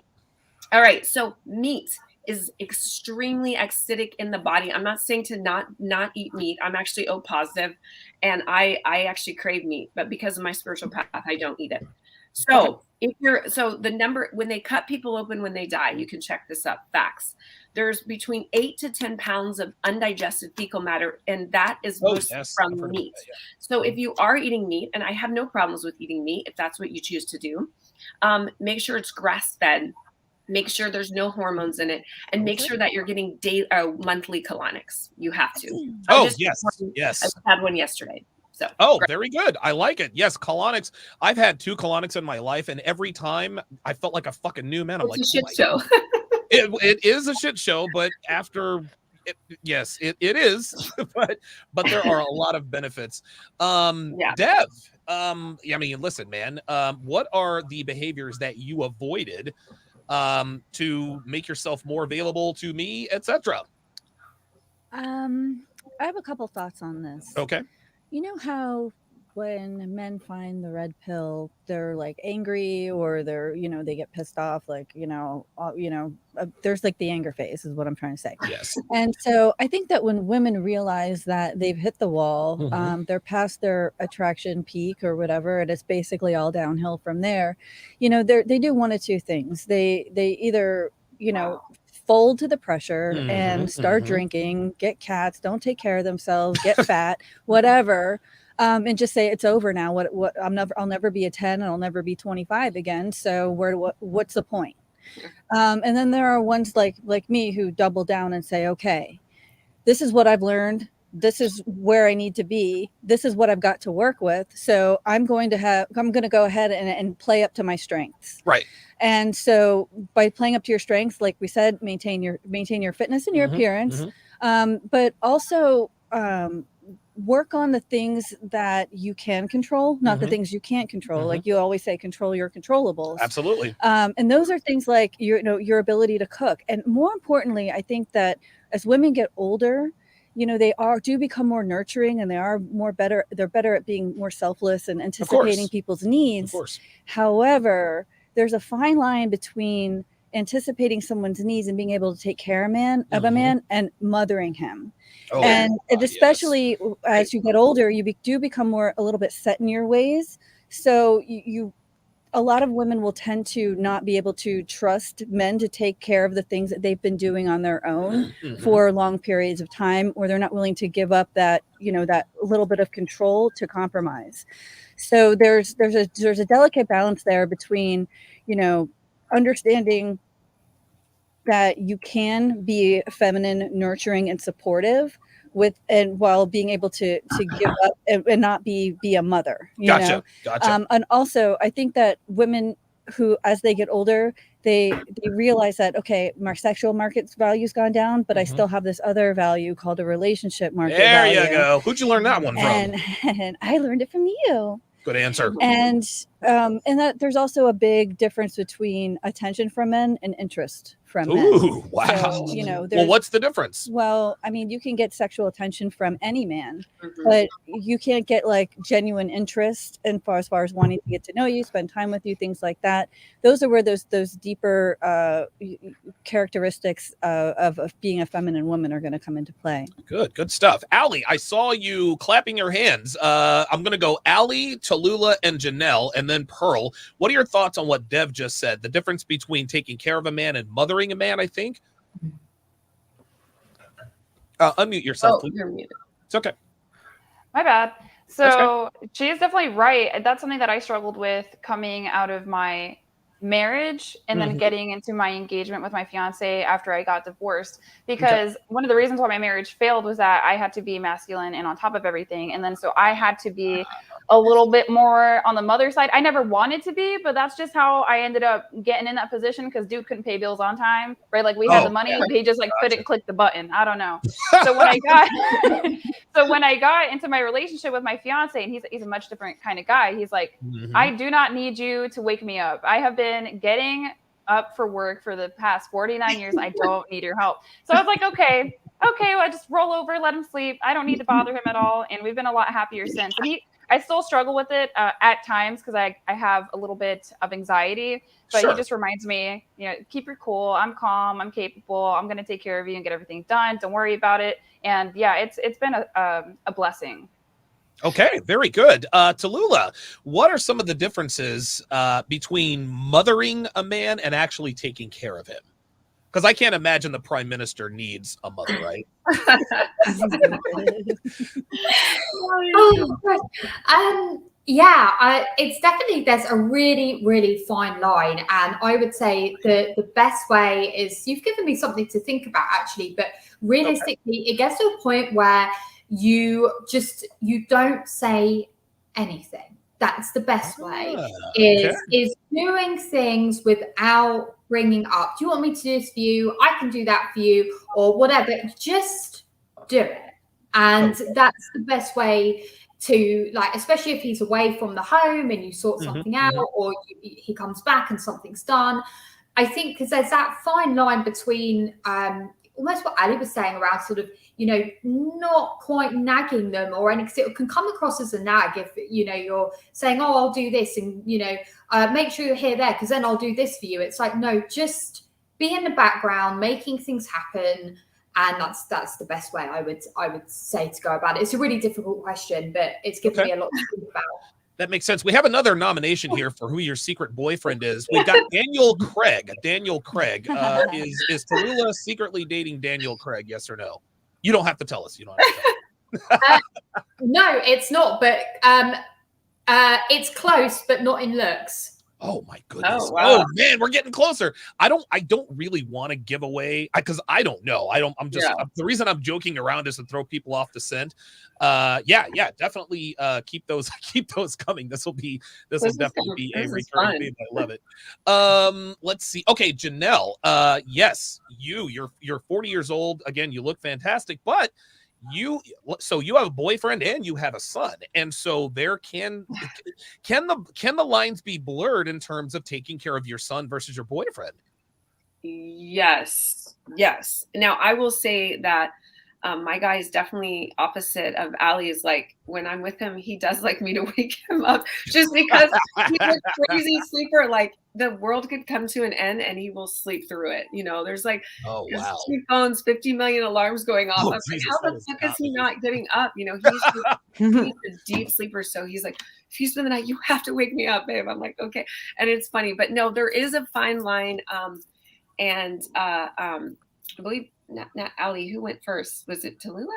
All right. So meat is extremely acidic in the body. I'm not saying to not eat meat. I'm actually O positive, and I actually crave meat, but because of my spiritual path, I don't eat it. So when they cut people open when they die, you can check this up. Facts. There's between 8 to 10 pounds of undigested fecal matter, and that is mostly from meat. That, yeah. So if you are eating meat, and I have no problems with eating meat if that's what you choose to do, make sure it's grass-fed. Make sure there's no hormones in it, and make sure that you're getting monthly colonics. You have to. Yes. I had one yesterday. So. Very good. I like it. Yes, colonics. I've had 2 colonics in my life, and every time I felt like a fucking new man. I'm like, a shit show. It is a shit show, but after it is, but there are a lot of benefits. Dev, listen, man, what are the behaviors that you avoided to make yourself more available to me, etc.? I have a couple thoughts on this. Okay. You know how when men find the red pill, they're like angry, or they're, they get pissed off, like, there's like the anger phase is what I'm trying to say. Yes. And so I think that when women realize that they've hit the wall, they're past their attraction peak or whatever, and it's basically all downhill from there, they do one of two things. They either, fold to the pressure and start drinking, get cats, don't take care of themselves, get fat, whatever. And just say it's over now. I'll never be a 10, and I'll never be 25 again. So what's the point? And then there are ones like me who double down and say, okay, this is what I've learned. This is where I need to be. This is what I've got to work with. So I'm going to go ahead and play up to my strengths. Right. And so by playing up to your strengths, like we said, maintain your fitness and your appearance. But also, work on the things that you can control, not the things you can't control. Like you always say, control your controllables. Absolutely. And those are things like your ability to cook. And more importantly, I think that as women get older, they do become more nurturing, and they're better at being more selfless and anticipating people's needs. Of course. However, there's a fine line between anticipating someone's needs and being able to take care of a man and mothering him. And especially as you get older, you do become a little bit set in your ways. So a lot of women will tend to not be able to trust men to take care of the things that they've been doing on their own for long periods of time, or they're not willing to give up that little bit of control to compromise. So there's a delicate balance there between, understanding that you can be feminine, nurturing, and supportive while being able to give up and not be a mother. Gotcha. And also, I think that women who, as they get older, they realize that, okay, my sexual market's value's gone down, but I still have this other value called a relationship market value. There you go. Who'd you learn that one from? And I learned it from you. Good answer. And that there's also a big difference between attention from men and interest from men. Ooh, wow. So, well, what's the difference? Well, I mean, you can get sexual attention from any man, but you can't get like genuine interest as far as wanting to get to know you, spend time with you, things like that. Those are where those deeper characteristics of being a feminine woman are going to come into play. Good stuff. Aly, I saw you clapping your hands. I'm going to go Aly, Tallulah, and Jennelle, and then Pearl. What are your thoughts on what Dev just said? The difference between taking care of a man and mothering a man, I think. Unmute yourself, please. You're muted. It's okay. My bad. So she is definitely right. That's something that I struggled with coming out of my marriage and then getting into my engagement with my fiance after I got divorced, because one of the reasons why my marriage failed was that I had to be masculine and on top of everything. And then so I had to be a little bit more on the mother side. I never wanted to be, but that's just how I ended up getting in that position, because dude couldn't pay bills on time, right? Like we had the money, but he just like couldn't click the button. I don't know. So when I got into my relationship with my fiance, and he's a much different kind of guy. He's like, I do not need you to wake me up. I have been getting up for work for the past 49 years. I don't need your help. So I was like, okay, well, I just roll over, let him sleep. I don't need to bother him at all. And we've been a lot happier since. And I still struggle with it at times, because I have a little bit of anxiety, but he just reminds me, keep your cool. I'm calm. I'm capable. I'm going to take care of you and get everything done. Don't worry about it. And yeah, it's been a blessing. Okay, very good. Tallulah, what are some of the differences between mothering a man and actually taking care of him? Because I can't imagine the prime minister needs a mother, right? It's definitely, there's a really, really fine line. And I would say the best way is, you've given me something to think about actually, but realistically, it gets to a point where you don't say anything. That's the best way, is doing things without bringing up, do you want me to do this for you? I can do that for you, or whatever. Just do it. And that's the best way to, like, especially if he's away from the home and you sort something out, or he comes back and something's done. I think because there's that fine line between almost what Aly was saying around sort of, not quite nagging them or anything, because it can come across as a nag if, you're saying, oh, I'll do this, and, make sure you're here there, because then I'll do this for you. It's like, no, just be in the background, making things happen. And that's the best way I would say to go about it. It's a really difficult question, but it's given me a lot to think about. That makes sense. We have another nomination here for who your secret boyfriend is. We've got Daniel Craig. Daniel Craig. Is Tallulah secretly dating Daniel Craig? Yes or no? You don't have to tell us. You don't have to tell us. No, it's not. But it's close, but not in looks. Oh my goodness! Oh, wow. Oh man, we're getting closer. I don't really want to give away, because I don't know. I'm just the reason I'm joking around is to throw people off the scent. Definitely keep those coming. This will definitely be a recurring theme. I love it. Let's see. Okay, Jennelle. Yes, you're 40 years old. Again, you look fantastic, but you have a boyfriend and you have a son, and so there can the lines be blurred in terms of taking care of your son versus your boyfriend? Yes. Now I will say that my guy is definitely opposite of Aly's. Like when I'm with him, he does like me to wake him up just because he's a crazy sleeper. Like the world could come to an end and he will sleep through it. There's like 2 phones, 50 million alarms going off. I'm Jesus, like, how the fuck is he not getting up? He's a deep sleeper. So he's like, if you spend the night, you have to wake me up, babe. I'm like, okay. And it's funny, but no, there is a fine line. I believe not Aly. Who went first? Was it Tallulah?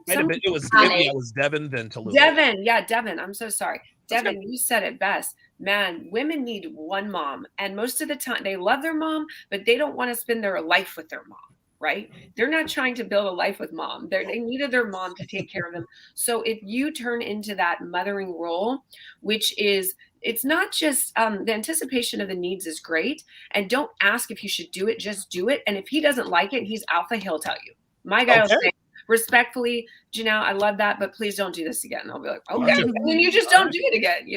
It was Devon, then Tallulah. Devon. I'm so sorry. Devon, you said it best. Man, women need one mom. And most of the time they love their mom, but they don't want to spend their life with their mom, right? They're not trying to build a life with mom. They needed their mom to take care of them. So if you turn into that mothering role, which is, it's not just the anticipation of the needs is great. And don't ask if you should do it, just do it. And if he doesn't like it, he's alpha, he'll tell you. My guy will say, respectfully, Jennelle, I love that, but please don't do this again. I'll be like, okay. And then you just don't do it again,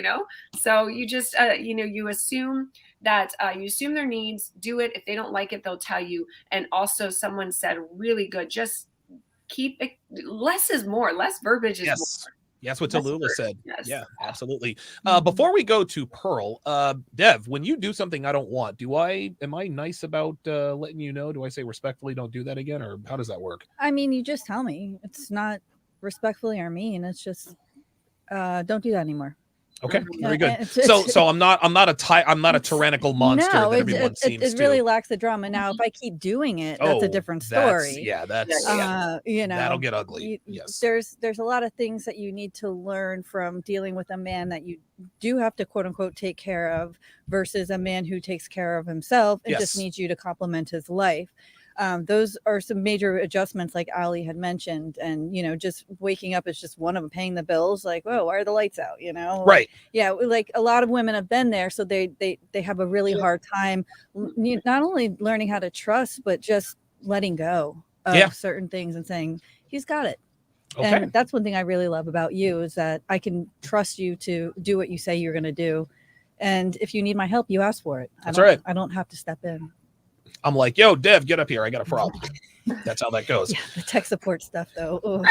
So you just, you assume that you assume their needs, do it. If they don't like it, they'll tell you. And also someone said really good, just keep it, less is more, less verbiage is more. That's what Tallulah said. Yes. Yeah, absolutely. Before we go to Pearl, Dev, when you do something I don't want, am I nice about letting you know? Do I say respectfully, don't do that again? Or how does that work? I mean, you just tell me. It's not respectfully or mean. It's just don't do that anymore. Okay, very good. So I'm not a tyrannical monster that everyone seems to. It really lacks the drama. Now, if I keep doing it, that's a different story. That'll get ugly. Yes. There's a lot of things that you need to learn from dealing with a man that you do have to quote unquote take care of versus a man who takes care of himself and just needs you to complement his life. Those are some major adjustments like Aly had mentioned. And, just waking up is just one of them. Paying the bills, like, whoa, why are the lights out? Right. Like a lot of women have been there. So they have a really hard time not only learning how to trust, but just letting go of certain things and saying, he's got it. Okay. And that's one thing I really love about you is that I can trust you to do what you say you're going to do. And if you need my help, you ask for it. I don't have to step in. I'm like, yo, Dev, get up here. I got a problem. That's how that goes. Yeah, the tech support stuff, though.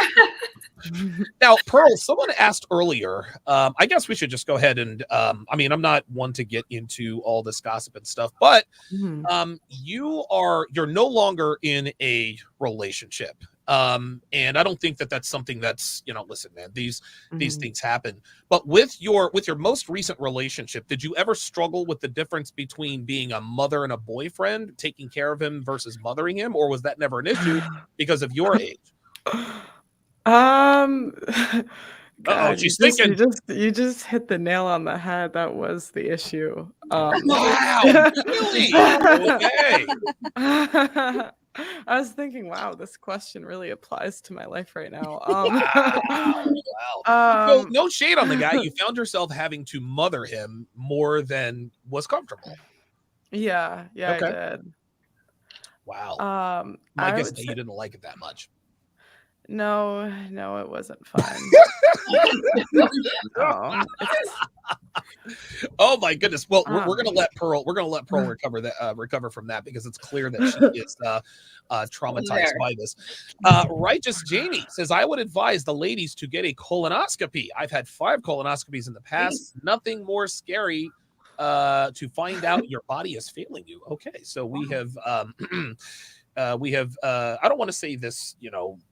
Now, Pearl, someone asked earlier, I guess we should just go ahead and, I'm not one to get into all this gossip and stuff, but you're no longer in a relationship. And I don't think that that's something that's, listen, man, these things happen. But with your most recent relationship, did you ever struggle with the difference between being a mother and a boyfriend, taking care of him versus mothering him, or was that never an issue because of your age? God, she's thinking. You just hit the nail on the head. That was the issue. Wow, really? Okay. I was thinking, wow, this question really applies to my life right now. Wow. No shade on the guy. You found yourself having to mother him more than was comfortable. Yeah, okay. I did. Wow. I guess you didn't like it that much. No, it wasn't fun. Oh my goodness. Well, we're gonna let Pearl recover from that because it's clear that she is traumatized by this. Righteous Jamie says, I would advise the ladies to get a colonoscopy. I've had 5 colonoscopies in the past. Nothing more scary to find out your body is failing you. Okay, so we have I don't want to say this,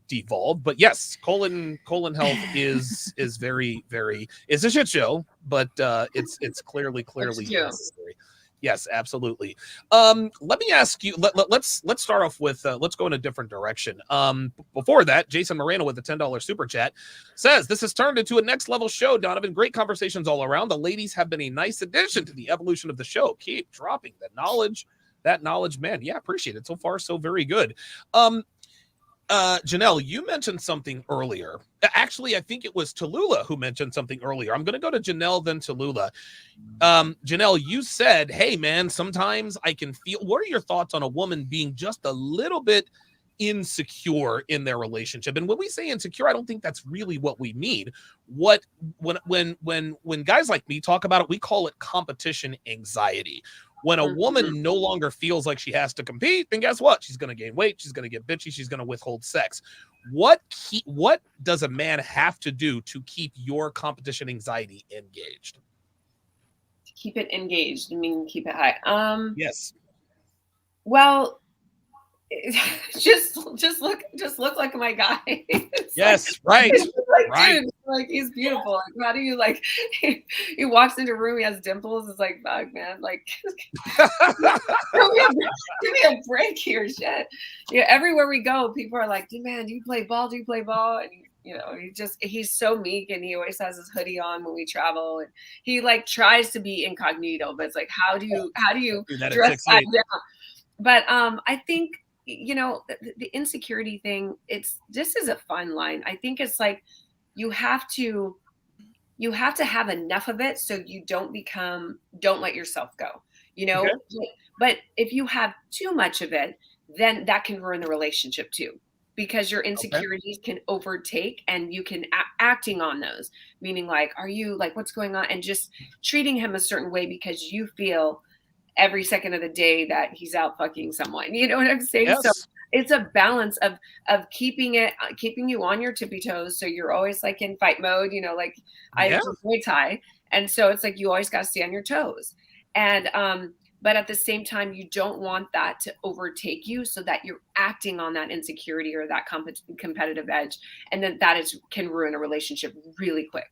devolved, but yes, colon health is very, very, it's a shit show, but it's clearly necessary. Yes, absolutely. Let me ask you, let's start off with, let's go in a different direction. Before that, Jason Moreno with the $10 super chat says, this has turned into a next level show, Donovan. Great conversations all around. The ladies have been a nice addition to the evolution of the show. Keep dropping the knowledge. That knowledge, man. Yeah, appreciate it. So far, so very good. Jennelle, you mentioned something earlier. Actually, I think it was Tallulah who mentioned something earlier. I'm going to go to Jennelle, then Tallulah. Jennelle, you said, hey, man, sometimes I can feel. What are your thoughts on a woman being just a little bit insecure in their relationship. And when we say insecure, I don't think that's really what we mean. When guys like me talk about it, we call it competition anxiety. When a woman no longer feels like she has to compete, then guess what? She's going to gain weight. She's going to get bitchy. She's going to withhold sex. What does a man have to do to keep your competition anxiety engaged? To keep it engaged, I mean, keep it high. Yes. Well, just look like my guy. Yes, right. Dude, like he's beautiful. Like, how do you like? He walks into a room, he has dimples. It's like, fuck, man. Like, give me a break here, shit. Yeah, everywhere we go, people are like, dude, man, do you play ball? Do you play ball? And he's so meek, and he always has his hoodie on when we travel, and he like tries to be incognito, but it's like, how do you dress that down? But I think, the insecurity thing, this is a fun line. I think it's like you have to have enough of it so you don't let yourself go, Okay. But if you have too much of it, then that can ruin the relationship too, because your insecurities can overtake, and you can acting on those, meaning like, are you like, what's going on? And just treating him a certain way because you feel every second of the day that he's out fucking someone. You know what I'm saying? Yes. So it's a balance of keeping you on your tippy toes. So you're always like in fight mode, like I do Muay Thai. And so it's like, you always got to stay on your toes. And, but at the same time, you don't want that to overtake you, so that you're acting on that insecurity or that competitive edge. And then can ruin a relationship really quick.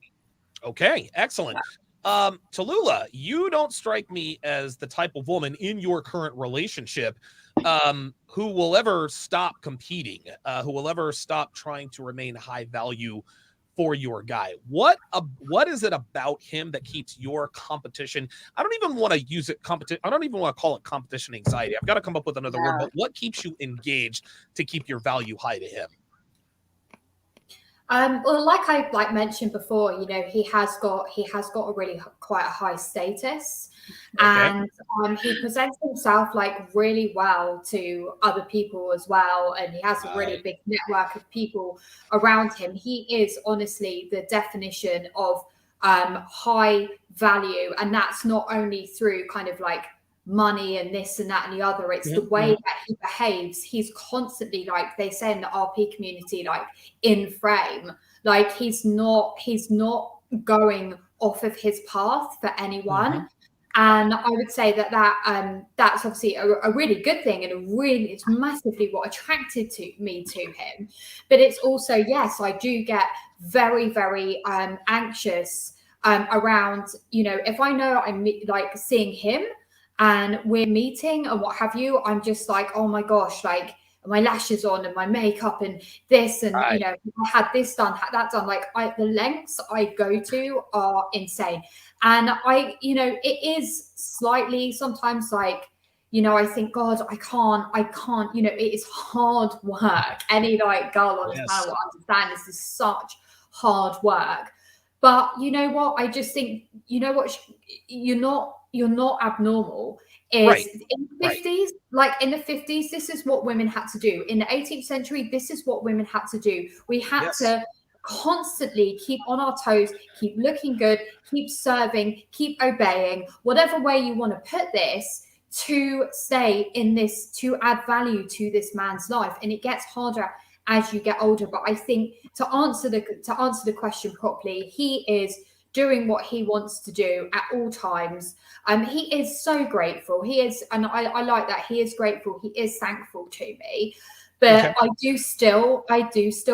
Okay, excellent. Tallulah, you don't strike me as the type of woman in your current relationship who will ever stop competing, who will ever stop trying to remain high value for your guy. What is it about him that keeps your competition? I don't even want to use it I don't even want to call it competition anxiety. I've got to come up with another word, but what keeps you engaged to keep your value high to him? Well, like I mentioned before, he has got a really quite a high status, and he presents himself like really well to other people as well, and he has a really big network of people around him. He is honestly the definition of high value, and that's not only through kind of like money and this and that and the other. It's the way that he behaves. He's constantly, like they say in the RP community, like in frame. Like he's not going off of his path for anyone. And I would say that's obviously a really good thing, and it's massively what attracted me to him. But it's also, yes, I do get very, very anxious around, if I know I'm like seeing him and we're meeting and what have you, I'm just like, oh my gosh, like my lashes on and my makeup and this, and I had this done, had that done. Like the lengths I go to are insane. And it is slightly sometimes like, I think, God, I can't, it is hard work. Any like girl on this panel will understand this is such hard work. But you know what? I just think, you're not abnormal. In the 50s, like in the 50s, this is what women had to do. In the 18th century, this is what women had to do. We had to constantly keep on our toes, keep looking good, keep serving, keep obeying, whatever way you want to put this, to stay in this, to add value to this man's life. And it gets harder as you get older. But I think to answer the question properly, he is doing what he wants to do at all times. He is so grateful. He is, and I like that. He is grateful. He is thankful to me. But I do still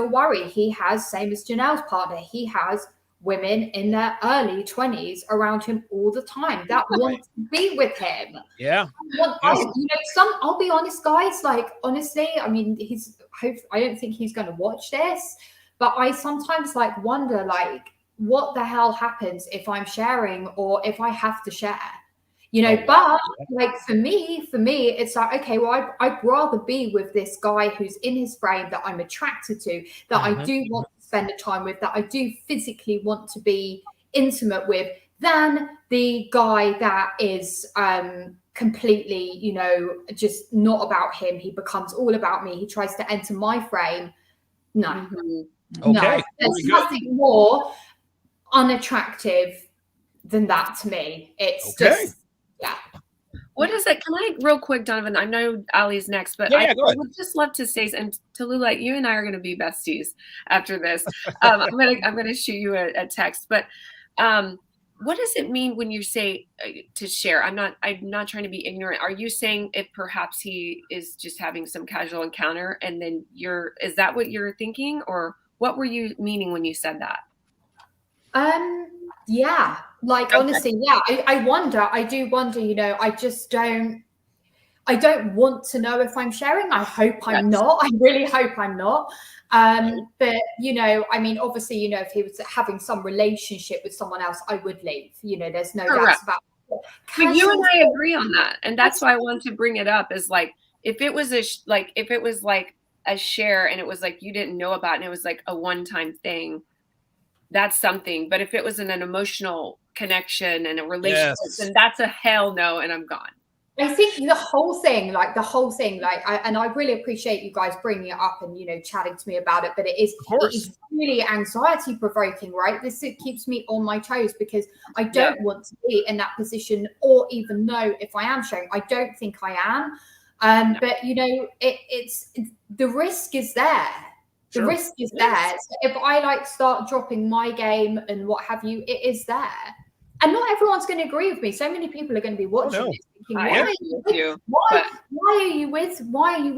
worry. He has, same as Jennelle's partner, he has women in their early 20s around him all the time that want to be with him. Yeah. I'll be honest, guys, like honestly, I mean, I don't think he's going to watch this, but I sometimes like wonder, like, what the hell happens if I'm sharing or if I have to share, but like for me, it's like, okay, well, I'd rather be with this guy who's in his frame that I'm attracted to, that I do want to spend the time with, that I do physically want to be intimate with, than the guy that is, completely, you know, just not about him. He becomes all about me. He tries to enter my frame. No, Okay. no, there's nothing more unattractive than that to me. It's just, yeah. What is it? Can I, real quick, Donovan? I know Aly's next, but I would just love to say, and Tallulah, you and I are going to be besties after this. I'm gonna shoot you a text. But what does it mean when you say to share? I'm not trying to be ignorant. Are you saying if perhaps he is just having some casual encounter, and then is that what you're thinking, or what were you meaning when you said that? Yeah, like, honestly, yeah, I do wonder, you know, I don't want to know if I'm sharing. I hope I'm not. I really hope I'm not. But, you know, I mean, obviously, you know, if he was having some relationship with someone else, I would leave. You know, there's no doubts about it. But you and I agree on that. And that's why I want to bring it up, is like, if it was like a share and it was like you didn't know about it and it was like a one-time thing, that's something. But if it was an emotional connection and a relationship, then that's a hell no, and I'm gone. I think the whole thing, I really appreciate you guys bringing it up and, you know, chatting to me about it, but it is really anxiety provoking, right? It keeps me on my toes because I don't want to be in that position or even know if I am sharing. I don't think I am. But, you know, it's the risk is there. The risk is there. So if I start dropping my game and what have you, it is there. And not everyone's going to agree with me. So many people are going to be watching this thinking, why are you with him? Why are you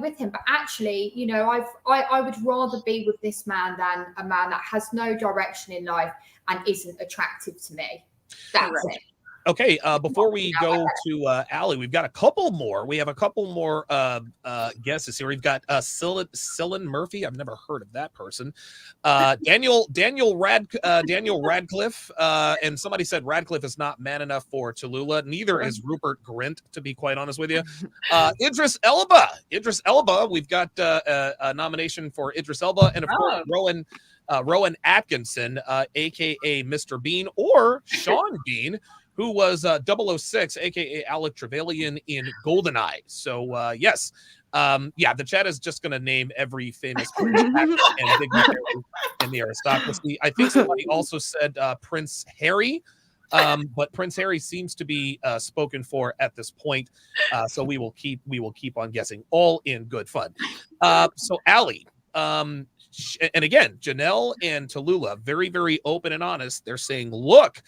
with him? But actually, you know, I would rather be with this man than a man that has no direction in life and isn't attractive to me. That's it. Okay, before we go to Aly, we've got a couple more. We have a couple more guesses here. We've got Cillian Murphy. I've never heard of that person. Daniel Radcliffe. And somebody said Radcliffe is not man enough for Tallulah. Neither is Rupert Grint, to be quite honest with you. Idris Elba. We've got a nomination for Idris Elba, and of course Rowan Atkinson, aka Mr. Bean, or Sean Bean, who was 006, aka Alec Trevelyan in GoldenEye. So yes, the chat is just going to name every famous British actor and dignitary in the aristocracy. I think somebody also said Prince Harry, but Prince Harry seems to be spoken for at this point. So we will keep on guessing, all in good fun. So Aly, and again, Jennelle and Tallulah, very, very open and honest. They're saying, look,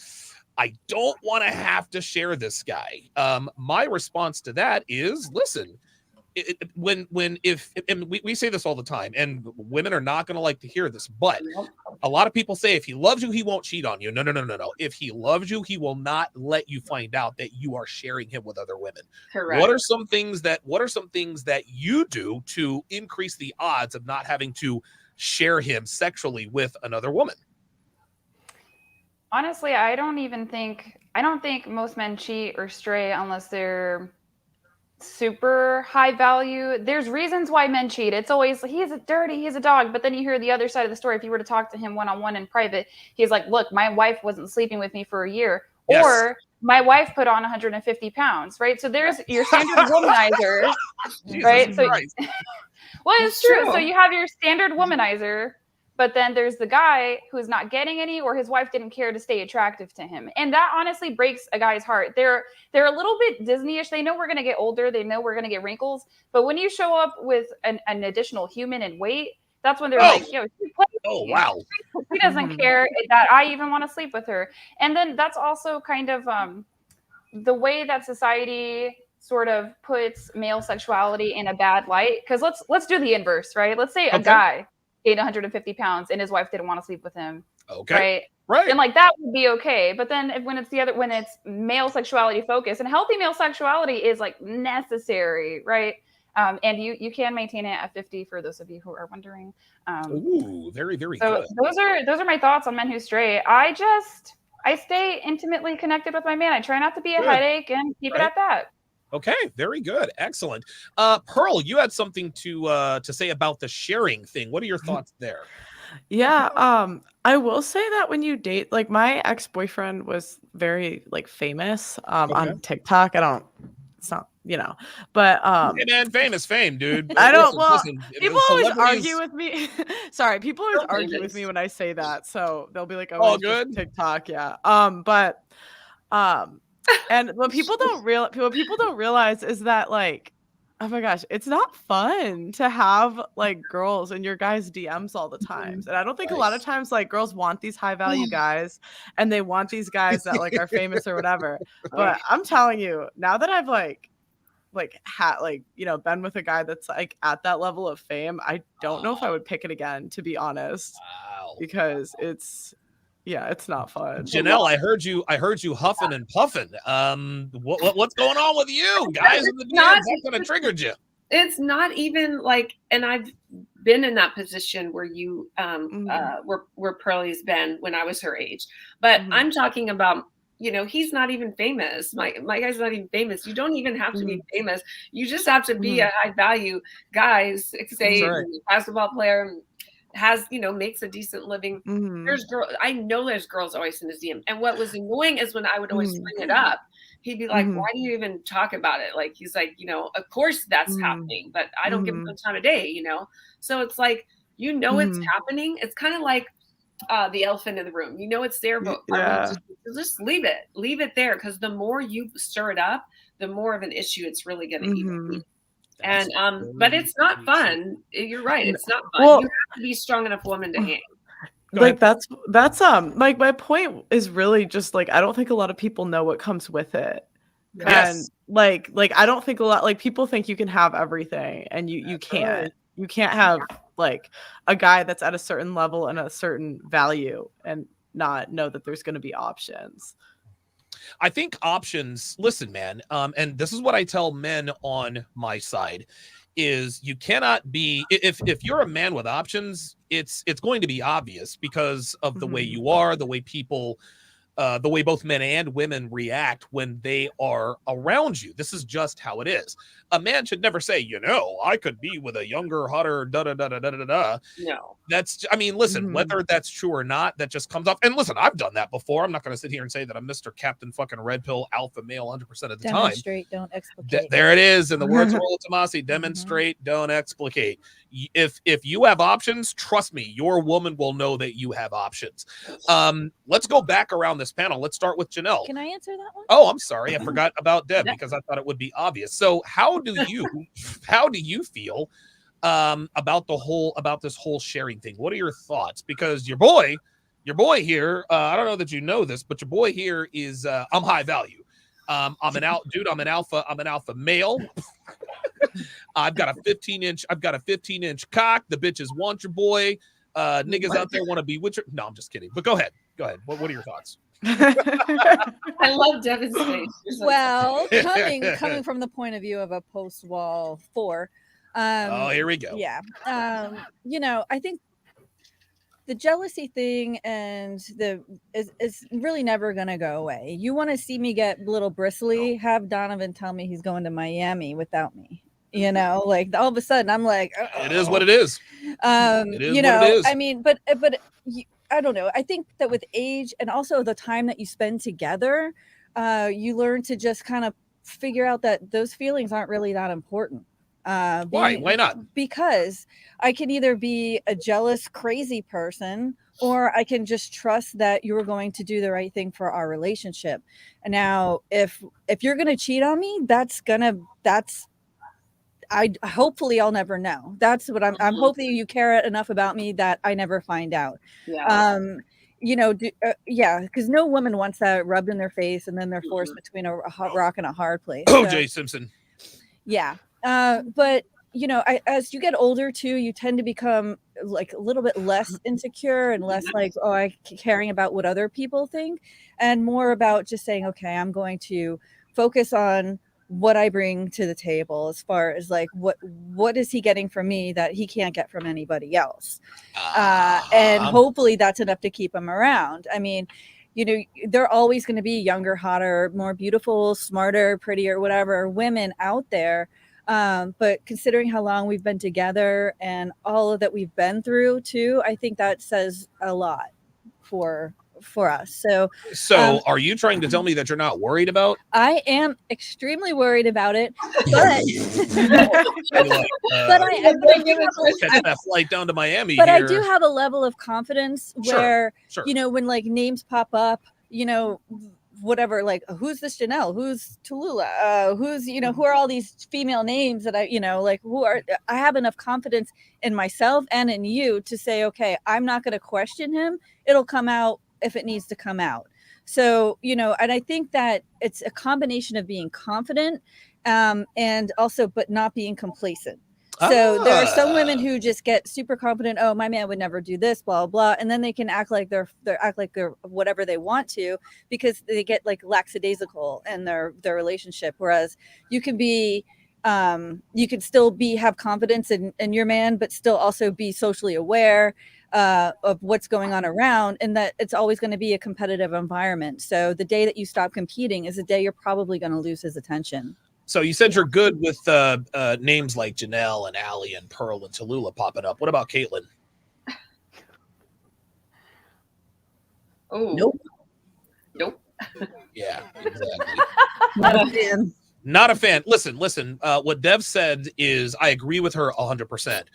I don't want to have to share this guy. My response to that is, listen, we say this all the time, and women are not going to like to hear this, but a lot of people say if he loves you, he won't cheat on you. No. If he loves you, he will not let you find out that you are sharing him with other women. Correct. What are some things that you do to increase the odds of not having to share him sexually with another woman? Honestly, I don't think most men cheat or stray unless they're super high value. There's reasons why men cheat. It's always, he's a dog. But then you hear the other side of the story. If you were to talk to him one-on-one in private, he's like, look, my wife wasn't sleeping with me for a year. Yes. Or my wife put on 150 pounds, right? So there's your standard womanizer, right? So, well, it's true. So you have your standard womanizer, but then there's the guy who's not getting any, or his wife didn't care to stay attractive to him. And that honestly breaks a guy's heart. They're a little bit Disney-ish. They know we're going to get older. They know we're going to get wrinkles. But when you show up with an additional human in weight, that's when they're like, yo, she plays. Oh, wow. She doesn't care that I even want to sleep with her. And then that's also kind of the way that society sort of puts male sexuality in a bad light. Because let's do the inverse, right? Let's say a guy ate 150 pounds and his wife didn't want to sleep with him. Okay. Right. And like that would be okay. But then when it's male sexuality focused, and healthy male sexuality is like necessary, right? And you can maintain it at 50 for those of you who are wondering. Ooh, very, very so good. Those are my thoughts on men who stray. I stay intimately connected with my man. I try not to be a headache and keep it at that. Okay, very good. Excellent. Pearl, you had something to say about the sharing thing. What are your thoughts there? Yeah, I will say that when you date, like my ex-boyfriend was very like famous Okay. on TikTok. It's not, but Hey man, fame is fame, dude. I don't. Listen, Well, listen. people always argue Celebrities, with me. Sorry, people always Still argue with famous. me when I say that. So they'll be like, "Oh, all it's just good. TikTok." Yeah. But um, and what people don't realize is that like, oh my gosh, it's not fun to have like girls in your guys' DMs all the times. And I don't think a lot of times like girls want these high value guys, and they want these guys that like are famous or whatever. But I'm telling you, now that I've been with a guy that's like at that level of fame, I don't know if I would pick it again, to be honest, Wow. because it's not fun. Jennelle, I heard you huffing and puffing. What's going on with you guys in the DMs? That kind of triggered you. It's not even like, and I've been in that position where you where Pearlie's been when I was her age, but I'm talking about, he's not even famous. My guy's not even famous. You don't even have to be famous. You just have to be a high value guy. Say right. a basketball player, has, makes a decent living. I know there's girls always in his DM. And what was annoying is when I would always bring it up, he'd be like, why do you even talk about it? Like, he's like, of course that's happening, but I don't give him the time of day, So it's like, it's happening. It's kind of like the elephant in the room. It's there, but just leave it there. Because the more you stir it up, the more of an issue it's really going to be. And but it's not fun. You're right. It's not fun. Well, you have to be strong enough woman to hang. Like that's like my point is really just like I don't think a lot of people know what comes with it. Yes. And like I don't think a lot, like people think you can have everything, and you can't. You can't have like a guy that's at a certain level and a certain value and not know that there's going to be options. I think options, listen, man, and this is what I tell men on my side, is you cannot be, if you're a man with options, it's going to be obvious because of the way you are, the way people, the way both men and women react when they are around you. This is just how it is. A man should never say, I could be with a younger, hotter, da-da-da-da-da-da-da. No. That's, I mean, listen, whether that's true or not, that just comes off. And listen, I've done that before. I'm not going to sit here and say that I'm Mr. Captain fucking Red Pill alpha male 100% of the time. Demonstrate, don't explicate. There it is. In the words of Roland Tomasi, demonstrate, don't explicate. If you have options, trust me, your woman will know that you have options. Let's go back around this panel. Let's start with Jennelle. Can I answer that one? Oh, I'm sorry. I forgot about Deb because I thought it would be obvious. So how do you feel about this whole sharing thing? What are your thoughts? Because your boy here, I don't know that you know this, but your boy here is I'm high value. I'm an alpha male. I've got a 15-inch cock. The bitches want your boy. Niggas out there want to be with your. No, I'm just kidding. But go ahead. What are your thoughts? I love Devon's face. Well, coming from the point of view of a post-wall 4. Here we go. Yeah. I think the jealousy thing and is really never going to go away. You want to see me get a little bristly, have Donovan tell me he's going to Miami without me. Like all of a sudden I'm like, it is what it is. It is what it is. I mean, but I don't know. I think that with age and also the time that you spend together, you learn to just kind of figure out that those feelings aren't really that important. Why not? Because I can either be a jealous, crazy person, or I can just trust that you're going to do the right thing for our relationship. And now, if you're going to cheat on me, hopefully I'll never know. That's what I'm hoping you care enough about me that I never find out. Yeah. Because no woman wants that rubbed in their face and then they're forced between a hot rock and a hard place. O.J. Simpson. Yeah. But as you get older too, you tend to become like a little bit less insecure and less like, I caring about what other people think, and more about just saying, okay, I'm going to focus on what I bring to the table as far as like what is he getting from me that he can't get from anybody else, and hopefully that's enough to keep him around. I mean, there are always going to be younger, hotter, more beautiful, smarter, prettier, whatever women out there. But considering how long we've been together and all of that we've been through too, I think that says a lot for us. So are you trying to tell me that you're not worried about? I am extremely worried about it, but but I do have catch that flight down to Miami. But here. I do have a level of confidence where Sure. you know, when like names pop up, you know, whatever, like who's this Jennelle, who's Tallulah, who's, you know, who are all these female names that I, you know, like I have enough confidence in myself and in you to say, okay, I'm not going to question him. It'll come out if it needs to come out. So, you know, and I think that it's a combination of being confident and also, but not being complacent. So there are some women who just get super confident. Oh, my man would never do this, blah, blah. And then they can act like they're whatever they want to, because they get like lackadaisical in their relationship. Whereas you can be, you can still have confidence in your man, but still also be socially aware of what's going on around, and that it's always going to be a competitive environment. So the day that you stop competing is the day you're probably going to lose his attention. So you said you're good with names like Jennelle and Aly and Pearl and Tallulah popping up. What about Caitlin? Oh, Nope. Yeah, exactly. Not a fan. Not a fan. Listen. What Dev said is, I agree with her 100%.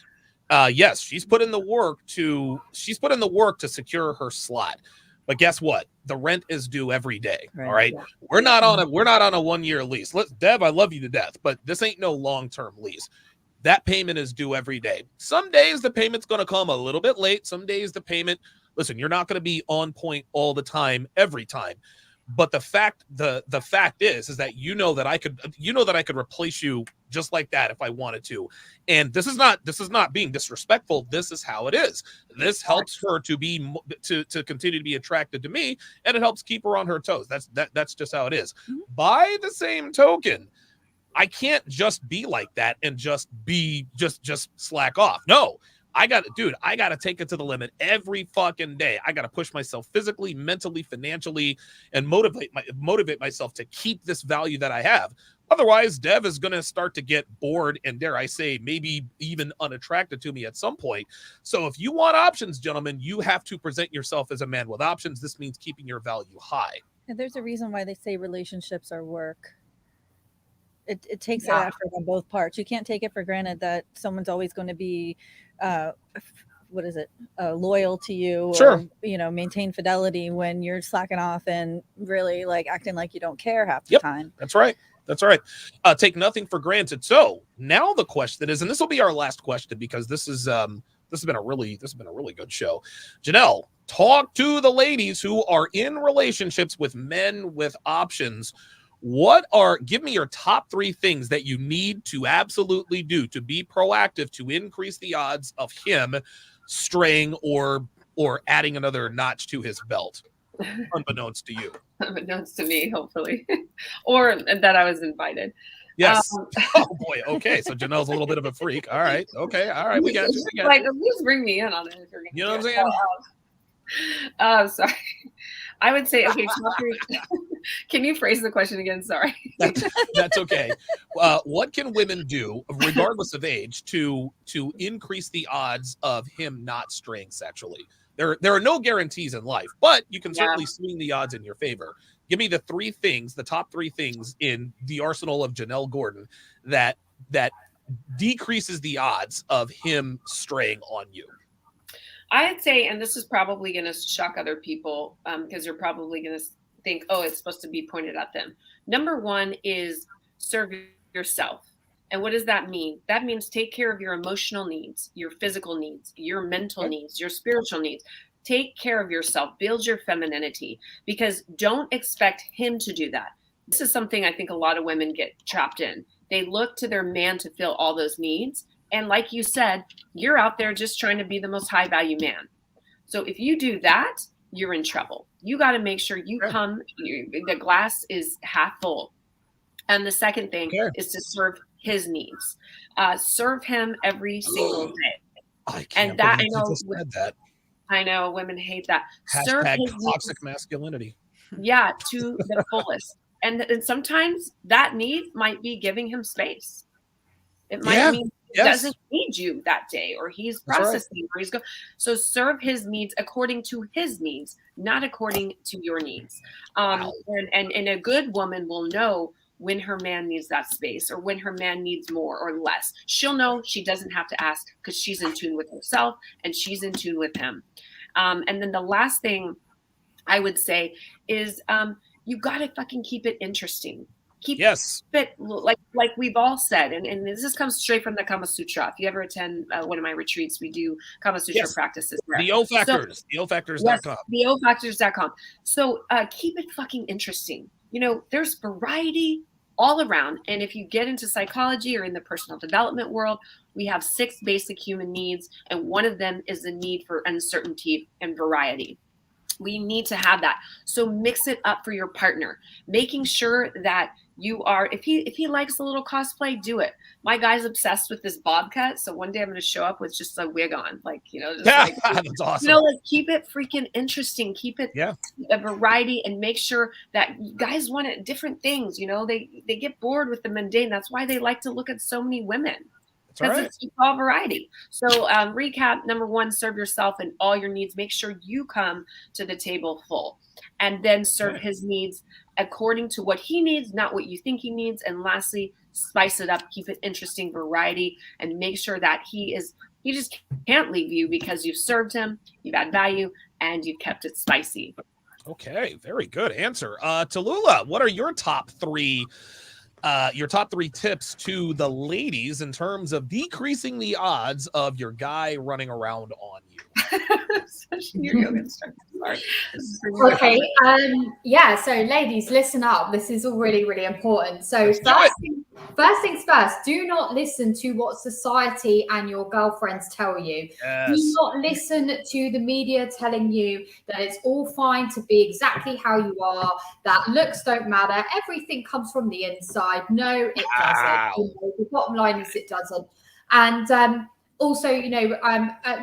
Yes, she's put in the work to secure her slot. But guess what? The rent is due every day. Right. All right. Yeah. We're not on a 1-year lease. Dev, I love you to death, but this ain't no long-term lease. That payment is due every day. Some days the payment's going to come a little bit late. Some days the payment, listen, you're not going to be on point all the time, every time. But the fact is that you know that I could replace you just like that if I wanted to. And this is not being disrespectful. This is how it is. This helps her to continue to be attracted to me, and it helps keep her on her toes. That's just how it is. Mm-hmm. By the same token, I can't just be like that and just slack off. No. I got to take it to the limit every fucking day. I got to push myself physically, mentally, financially, and motivate myself to keep this value that I have. Otherwise, Dev is going to start to get bored and, dare I say, maybe even unattracted to me at some point. So if you want options, gentlemen, you have to present yourself as a man with options. This means keeping your value high. And there's a reason why they say relationships are work. It takes an effort on both parts. You can't take it for granted that someone's always going to be loyal to you, sure, or, you know, maintain fidelity when you're slacking off and really like acting like you don't care half the time. That's right. Take nothing for granted. So now the question is, and this will be our last question, because this has been a really good show. Jennelle, talk to the ladies who are in relationships with men with options. Give me your top 3 things that you need to absolutely do to be proactive to increase the odds of him straying or adding another notch to his belt, unbeknownst to you. Unbeknownst to me, hopefully, or that I was invited. Yes. Oh boy. Okay. So Jennelle's a little bit of a freak. All right. Okay. All right. We got you. Like, just bring me in on it. If you're gonna, you know what I'm saying? Sorry. I would say, okay, can you phrase the question again? Sorry. That's okay. What can women do, regardless of age, to increase the odds of him not straying sexually? There are no guarantees in life, but you can certainly swing the odds in your favor. Give me the top 3 things in the arsenal of Jennelle Gordon that decreases the odds of him straying on you. I'd say, and this is probably going to shock other people because you're probably going to think, oh, it's supposed to be pointed at them. Number 1 is serve yourself. And what does that mean? That means take care of your emotional needs, your physical needs, your mental needs, your spiritual needs. Take care of yourself, build your femininity, because don't expect him to do that. This is something I think a lot of women get trapped in. They look to their man to fill all those needs. And like you said, you're out there just trying to be the most high value man. So if you do that, you're in trouble. You got to make sure the glass is half full. And the second thing is to serve his needs. Serve him every single day. I know women hate that. Serve his toxic needs. Masculinity. Yeah, to the fullest. And sometimes that need might be giving him space. It might mean he doesn't need you that day, or he's processing, or he's so serve his needs according to his needs, not according to your needs. And a good woman will know when her man needs that space, or when her man needs more or less. She'll know. She doesn't have to ask, because she's in tune with herself and she's in tune with him. And then the last thing I would say is you got to fucking keep it interesting. Keep it like we've all said, and this comes straight from the Kama Sutra. If you ever attend one of my retreats, we do Kama Sutra practices there. The O Factors, theofactors.com. Theofactors.com. So keep it fucking interesting. You know, there's variety all around. And if you get into psychology or in the personal development world, we have 6 basic human needs, and one of them is the need for uncertainty and variety. We need to have that. So mix it up for your partner, making sure that you are, if he likes a little cosplay, do it. My guy's obsessed with this bob cut. So one day I'm going to show up with just a wig on, like, you know, just like, that's awesome. You know, like, keep it freaking interesting, keep it a variety, and make sure that guys want it, different things. You know, they get bored with the mundane. That's why they like to look at so many women. Because it's all variety. So recap, number 1, serve yourself and all your needs. Make sure you come to the table full, and then serve his needs according to what he needs, not what you think he needs. And lastly, spice it up, keep it interesting, variety, and make sure that he just can't leave you because you've served him, you've had value, and you've kept it spicy. Okay, very good answer. Tallulah, what are your top 3 tips to the ladies in terms of decreasing the odds of your guy running around on you? Your yoga instructor. Sorry. Okay. So ladies, listen up. This is all really, really important. So first things first, do not listen to what society and your girlfriends tell you. Do not listen to the media telling you that it's all fine to be exactly how you are, that looks don't matter, everything comes from the inside. No, it doesn't. You know, the bottom line is it doesn't. And also, you know,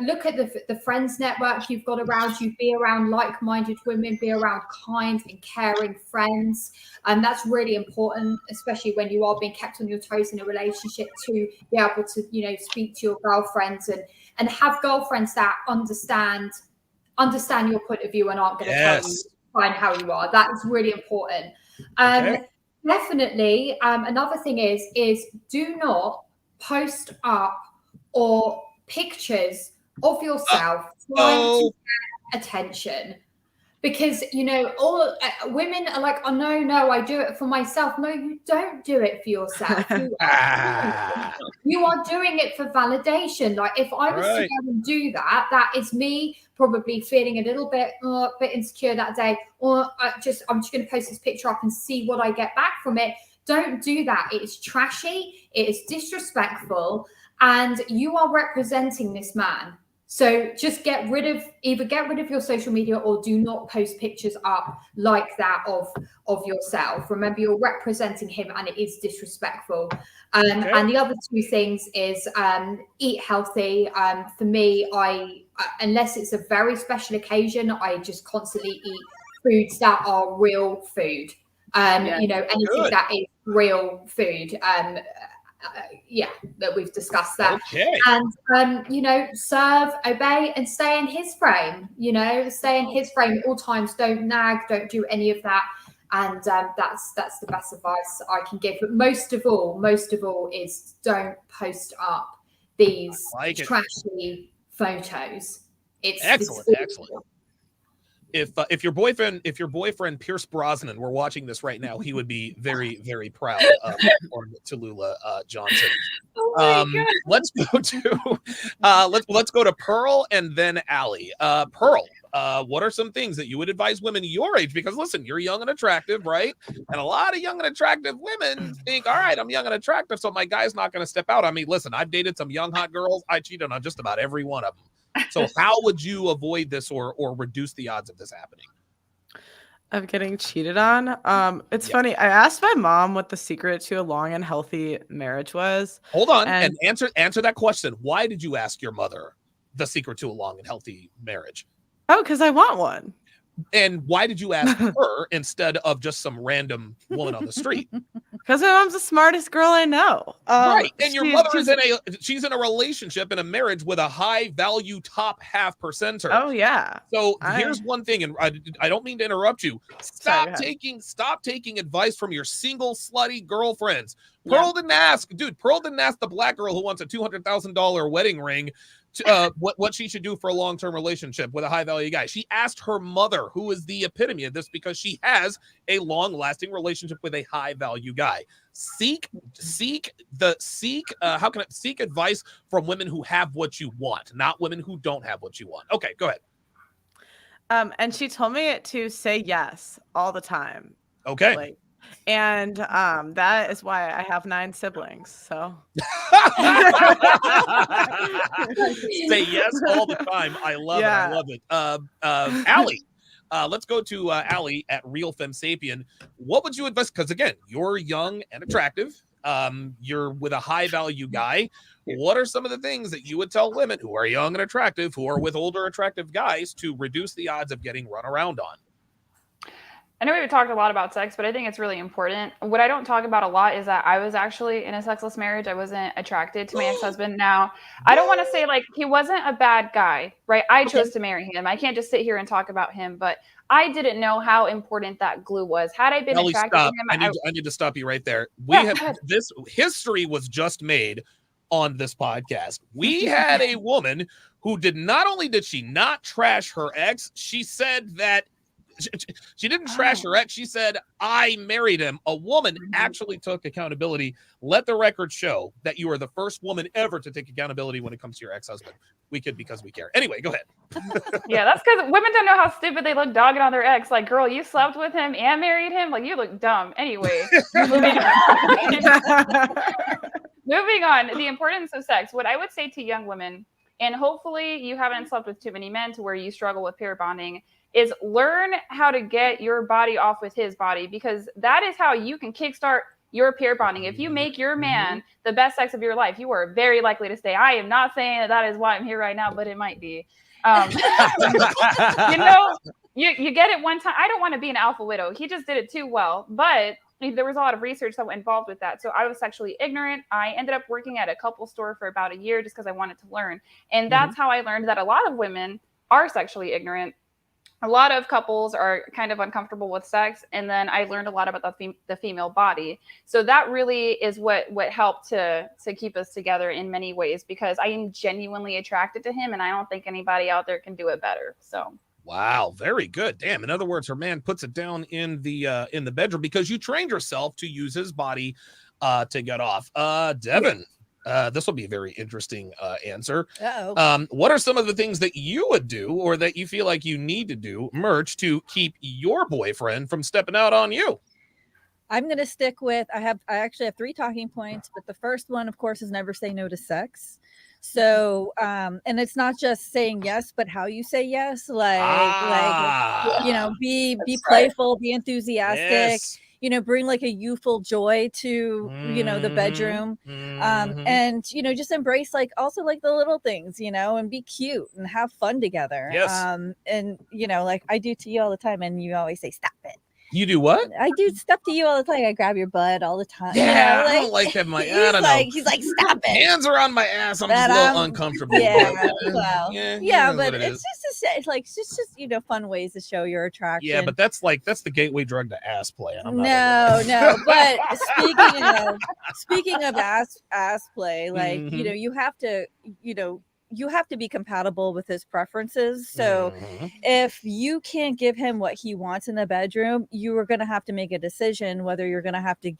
look at the friends network you've got around you. Be around like-minded women. Be around kind and caring friends. And that's really important, especially when you are being kept on your toes in a relationship, to be able to, you know, speak to your girlfriends and have girlfriends that understand your point of view and aren't going to tell you find how you are. That is really important. Definitely. Another thing is do not post up or pictures of yourself trying to get attention, because, you know, all women are like, oh no, I do it for myself. No, you don't do it for yourself. You are doing it for validation. Like, if I was to go and do that, that is me probably feeling a little bit insecure that day, or I'm just going to post this picture up and see what I get back from it. Don't do that. It is trashy. It is disrespectful. And you are representing this man. So just either get rid of your social media, or do not post pictures up like that of yourself. Remember, you're representing him, and it is disrespectful. And the other 2 things is eat healthy. For me, unless it's a very special occasion, I just constantly eat foods that are real food. You know, anything that is real food. That we've discussed that. And you know, serve, obey, and stay in his frame. You know, stay in his frame at all times. Don't nag, don't do any of that. And that's the best advice I can give. But most of all is don't post up these trashy photos. It's excellent. If your boyfriend Pierce Brosnan were watching this right now, he would be very, very proud of Tallulah Johnson. Let's go to Pearl and then Aly. Pearl, what are some things that you would advise women your age? Because listen, you're young and attractive, right? And a lot of young and attractive women think, all right, I'm young and attractive, so my guy's not going to step out. I mean, listen, I've dated some young hot girls. I cheated on just about every one of them. So how would you avoid this or reduce the odds of this happening? Of getting cheated on? It's funny. I asked my mom what the secret to a long and healthy marriage was. Hold on, and answer that question. Why did you ask your mother the secret to a long and healthy marriage? Oh, because I want one. And why did you ask her instead of just some random woman on the street? Because my mom's the smartest girl I know. Right. And your mother she's in a relationship, in a marriage with a high value top half percenter. Oh yeah. So here's one thing, and I don't mean to interrupt you. Stop taking advice from your single slutty girlfriends. Pearl didn't ask the black girl who wants a $200,000 wedding ring what she should do for a long-term relationship with a high-value guy. She asked her mother, who is the epitome of this, because she has a long-lasting relationship with a high-value guy. Seek advice from women who have what you want, not women who don't have what you want. Okay, go ahead. And she told me to say yes all the time. Okay. And that is why I have 9 siblings. So say yes all the time. I love it. I love it. Aly, let's go to Aly at Real Femme Sapien. What would you advise? Because again, you're young and attractive. You're with a high value guy. What are some of the things that you would tell women who are young and attractive, who are with older attractive guys, to reduce the odds of getting run around on? I know we've talked a lot about sex, but I think it's really important. What I don't talk about a lot is that I was actually in a sexless marriage. I wasn't attracted to my ex-husband. Now, I don't want to say like he wasn't a bad guy, right? I chose to marry him. I can't just sit here and talk about him, but I didn't know how important that glue was. Had I been attracted to him, I need to stop you right there. This history was just made on this podcast. We had a woman who not only did she not trash her ex, she said that she didn't trash her ex. She said, I married him. A woman actually took accountability. Let the record show that you are the first woman ever to take accountability when it comes to your ex-husband. We could because we care. Anyway, go ahead. Yeah, that's because women don't know how stupid they look dogging on their ex. Like, girl, you slept with him and married him? Like, you look dumb. Anyway, moving on. The importance of sex. What I would say to young women, and hopefully you haven't slept with too many men to where you struggle with pair bonding, is learn how to get your body off with his body, because that is how you can kickstart your pair bonding. If you make your man the best sex of your life, you are very likely to stay. I am not saying that is why I'm here right now, but it might be. You get it one time. I don't want to be an alpha widow. He just did it too well, but there was a lot of research that went involved with that. So I was sexually ignorant. I ended up working at a couple store for about a year just because I wanted to learn. And that's how I learned that a lot of women are sexually ignorant. A lot of couples are kind of uncomfortable with sex. And then I learned a lot about the female body. So that really is what helped to keep us together in many ways, because I am genuinely attracted to him. And I don't think anybody out there can do it better. So. Wow, very good. Damn. In other words, her man puts it down in the bedroom because you trained yourself to use his body to get off. Devon. This will be a very interesting answer. What are some of the things that you would do or that you feel like you need to do, Merch, to keep your boyfriend from stepping out on you? I'm going to stick with, I actually have 3 talking points, but the first one, of course, is never say no to sex. So, and it's not just saying yes, but how you say yes, be playful, be enthusiastic. Yes. Bring like a youthful joy to, the bedroom. And, just embrace also the little things, and be cute and have fun together. Yes. And, like I do to you all the time. And you always say, stop it. You do what? I do stuff to you all the time. I grab your butt all the time. Yeah, I don't like having my I don't know. He's like, stop it. Hands are on my ass. I'm just a little uncomfortable. Yeah, but it it's just fun ways to show your attraction. Yeah, but that's the gateway drug to ass play. No. But speaking of ass play, you have to be compatible with his preferences. So if you can't give him what he wants in the bedroom, you are going to have to make a decision whether you're going to have to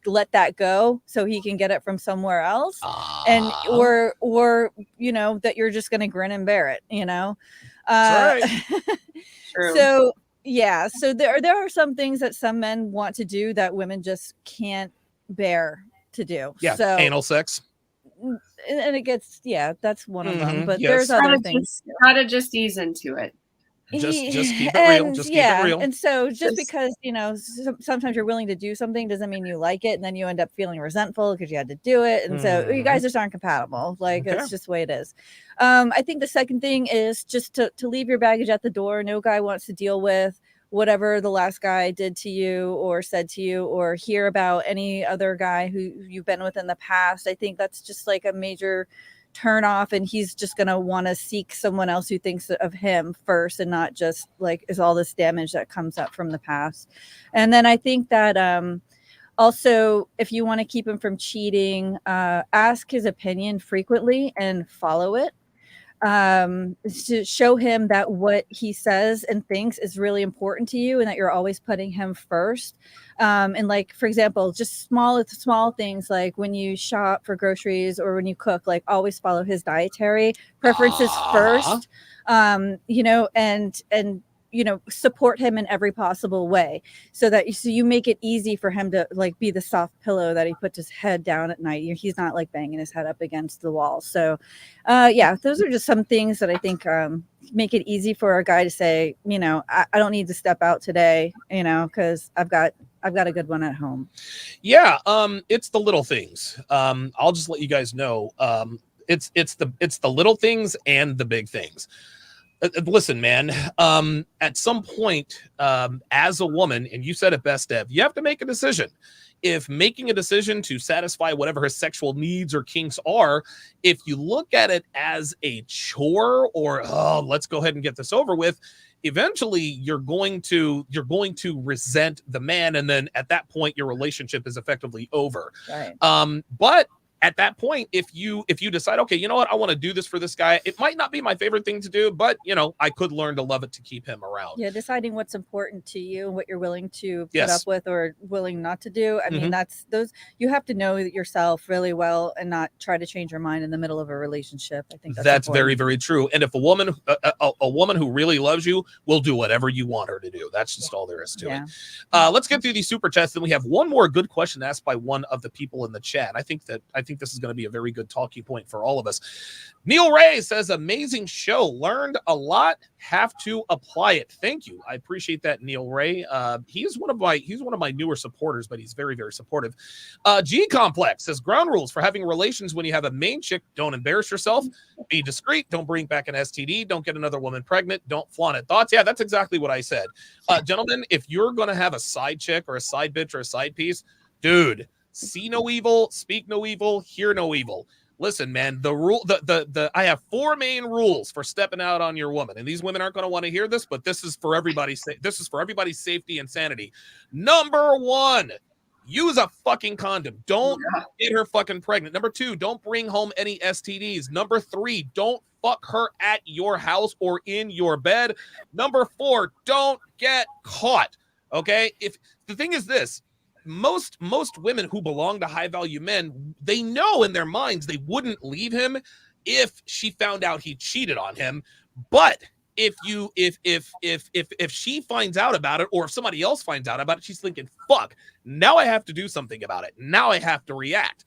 let that go so he can get it from somewhere else, and or that you're just going to grin and bear it. That's right. True. So there are some things that some men want to do that women just can't bear to do. Yeah, so anal sex. And it gets, that's one of them, but there's other things. Gotta just ease into it. Just keep it real. Just keep it real. And so just because, sometimes you're willing to do something doesn't mean you like it. And then you end up feeling resentful because you had to do it. And so you guys just aren't compatible. It's just the way it is. I think the second thing is just to leave your baggage at the door. No guy wants to deal with whatever the last guy did to you or said to you, or hear about any other guy who you've been with in the past. I think that's just like a major turn off, and he's just going to want to seek someone else who thinks of him first, and not just like is all this damage that comes up from the past. And then I think that also, if you want to keep him from cheating, ask his opinion frequently and follow it. To show him that what he says and thinks is really important to you, and that you're always putting him first. And like, for example, just small things, like when you shop for groceries or when you cook, like always follow his dietary preferences first. You know, and you know, support him in every possible way, so you make it easy for him to like be the soft pillow that he puts his head down at night. He's not like banging his head up against the wall. So yeah, those are just some things that I think make it easy for a guy to say, you know, I don't need to step out today, you know, because I've got a good one at home. Yeah, it's the little things. I'll just let you guys know. It's the little things and the big things. Listen, man, at some point, as a woman, and you said it best, Dev, you have to make a decision. If making a decision to satisfy whatever her sexual needs or kinks are, if you look at it as a chore or, oh, let's go ahead and get this over with, eventually you're going to resent the man. And then at that point, your relationship is effectively over. Right. But at that point, if you decide, okay, you know what, I want to do this for this guy, it might not be my favorite thing to do, but you know, I could learn to love it to keep him around. Yeah, deciding what's important to you and what you're willing to put up with or willing not to do. I mean, that's those, you have to know yourself really well and not try to change your mind in the middle of a relationship. I think that's very, very true. And if a woman who really loves you will do whatever you want her to do. That's just all there is to it. Let's get through these super chats. Then we have one more good question asked by one of the people in the chat. I think this is going to be a very good talking point for all of us. Neil Ray says, amazing show. Learned a lot. Have to apply it. Thank you. I appreciate that, Neil Ray. He's one of my newer supporters, but he's very, very supportive. G Complex says, ground rules for having relations when you have a main chick: don't embarrass yourself, be discreet, don't bring back an STD, don't get another woman pregnant, don't flaunt it. Thoughts? Yeah, that's exactly what I said. Gentlemen, if you're going to have a side chick or a side bitch or a side piece, dude, see no evil, speak no evil, hear no evil. Listen, man, I have 4 main rules for stepping out on your woman, and these women aren't going to want to hear this, but this is for everybody's safety and sanity. Number 1, use a fucking condom. Don't get her fucking pregnant. Number 2, don't bring home any STDs. Number 3, don't fuck her at your house or in your bed. Number 4, don't get caught. Okay? If the thing is this, most women who belong to high value men, they know in their minds they wouldn't leave him if she found out he cheated on him. But if she finds out about it, or if somebody else finds out about it, she's thinking, fuck, now I have to do something about it. Now I have to react.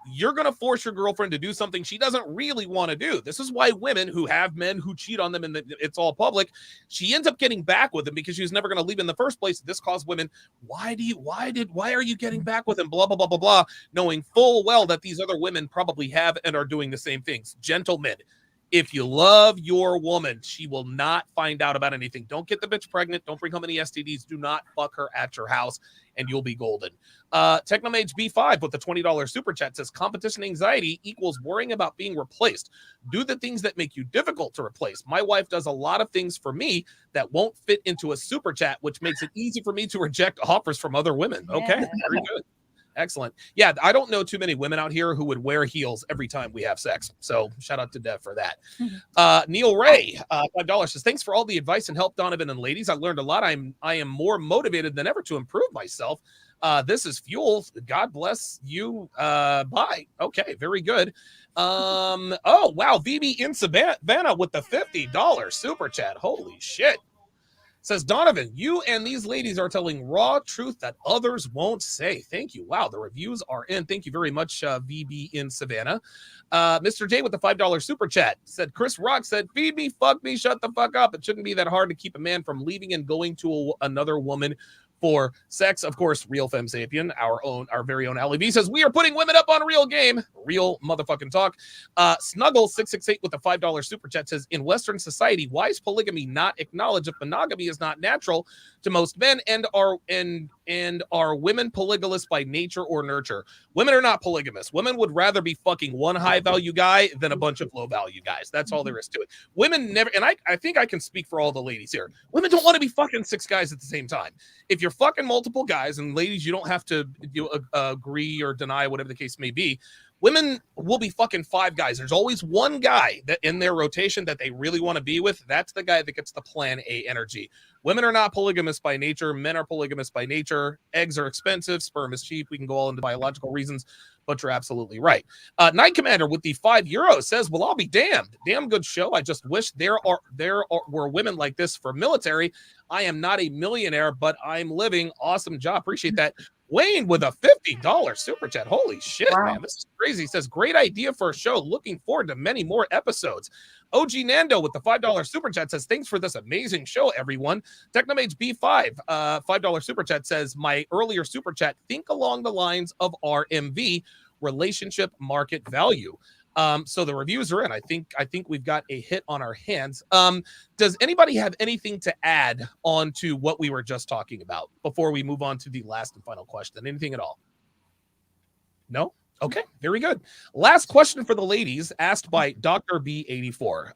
You're going to force your girlfriend to do something she doesn't really want to do. This is why women who have men who cheat on them and it's all public, she ends up getting back with him because she was never going to leave in the first place. This caused women, why are you getting back with him? Blah, blah, blah, blah, blah, knowing full well that these other women probably have and are doing the same things. Gentlemen, if you love your woman, she will not find out about anything. Don't get the bitch pregnant. Don't bring home any STDs. Do not fuck her at your house, and you'll be golden. Technomage B5 with the $20 super chat says, competition anxiety equals worrying about being replaced. Do the things that make you difficult to replace. My wife does a lot of things for me that won't fit into a super chat, which makes it easy for me to reject offers from other women. Okay, very good. Excellent. Yeah, I don't know too many women out here who would wear heels every time we have sex. So shout out to Dev for that. Neil Ray, $5 says, thanks for all the advice and help, Donovan and ladies. I learned a lot. I am more motivated than ever to improve myself. This is fuel. God bless you. Bye. Okay, very good. Oh, wow. VB in Savannah with the $50 super chat. Holy shit. Says, Donovan, you and these ladies are telling raw truth that others won't say. Thank you. Wow, the reviews are in. Thank you very much, VB in Savannah. Mr. J with the $5 super chat said, Chris Rock said, feed me, fuck me, shut the fuck up. It shouldn't be that hard to keep a man from leaving and going to another woman for sex. Of course, Real Femme Sapien, our very own Aly V says, we are putting women up on real game. Real motherfucking talk. Snuggle668 with a $5 super chat says, in Western society, why is polygamy not acknowledged if monogamy is not natural to most men, and are women polygamous by nature or nurture? Women are not polygamous. Women would rather be fucking one high value guy than a bunch of low value guys. That's all there is to it. Women never, and I think I can speak for all the ladies here. Women don't want to be fucking 6 guys at the same time. If you're fucking multiple guys, and ladies, you don't have to agree or deny, whatever the case may be. Women will be fucking 5 guys. There's always one guy that in their rotation that they really want to be with. That's the guy that gets the plan A energy. Women are not polygamous by nature. Men are polygamous by nature. Eggs are expensive. Sperm is cheap. We can go all into biological reasons, but you're absolutely right. Knight Commander with the €5 says, well, I'll be damned. Damn good show. I just wish there were women like this for military. I am not a millionaire, but I'm living. Awesome job. Appreciate that. Wayne with a $50 super chat. Holy shit, wow. Man. This is crazy. He says, great idea for a show. Looking forward to many more episodes. OG Nando with the $5 super chat says, thanks for this amazing show, everyone. Technomage B5, $5 super chat says, my earlier super chat, think along the lines of RMV, relationship market value. So the reviews are in. I think we've got a hit on our hands. Does anybody have anything to add on to what we were just talking about before we move on to the last and final question? Anything at all? No? Okay, very good. Last question for the ladies, asked by Dr. B84.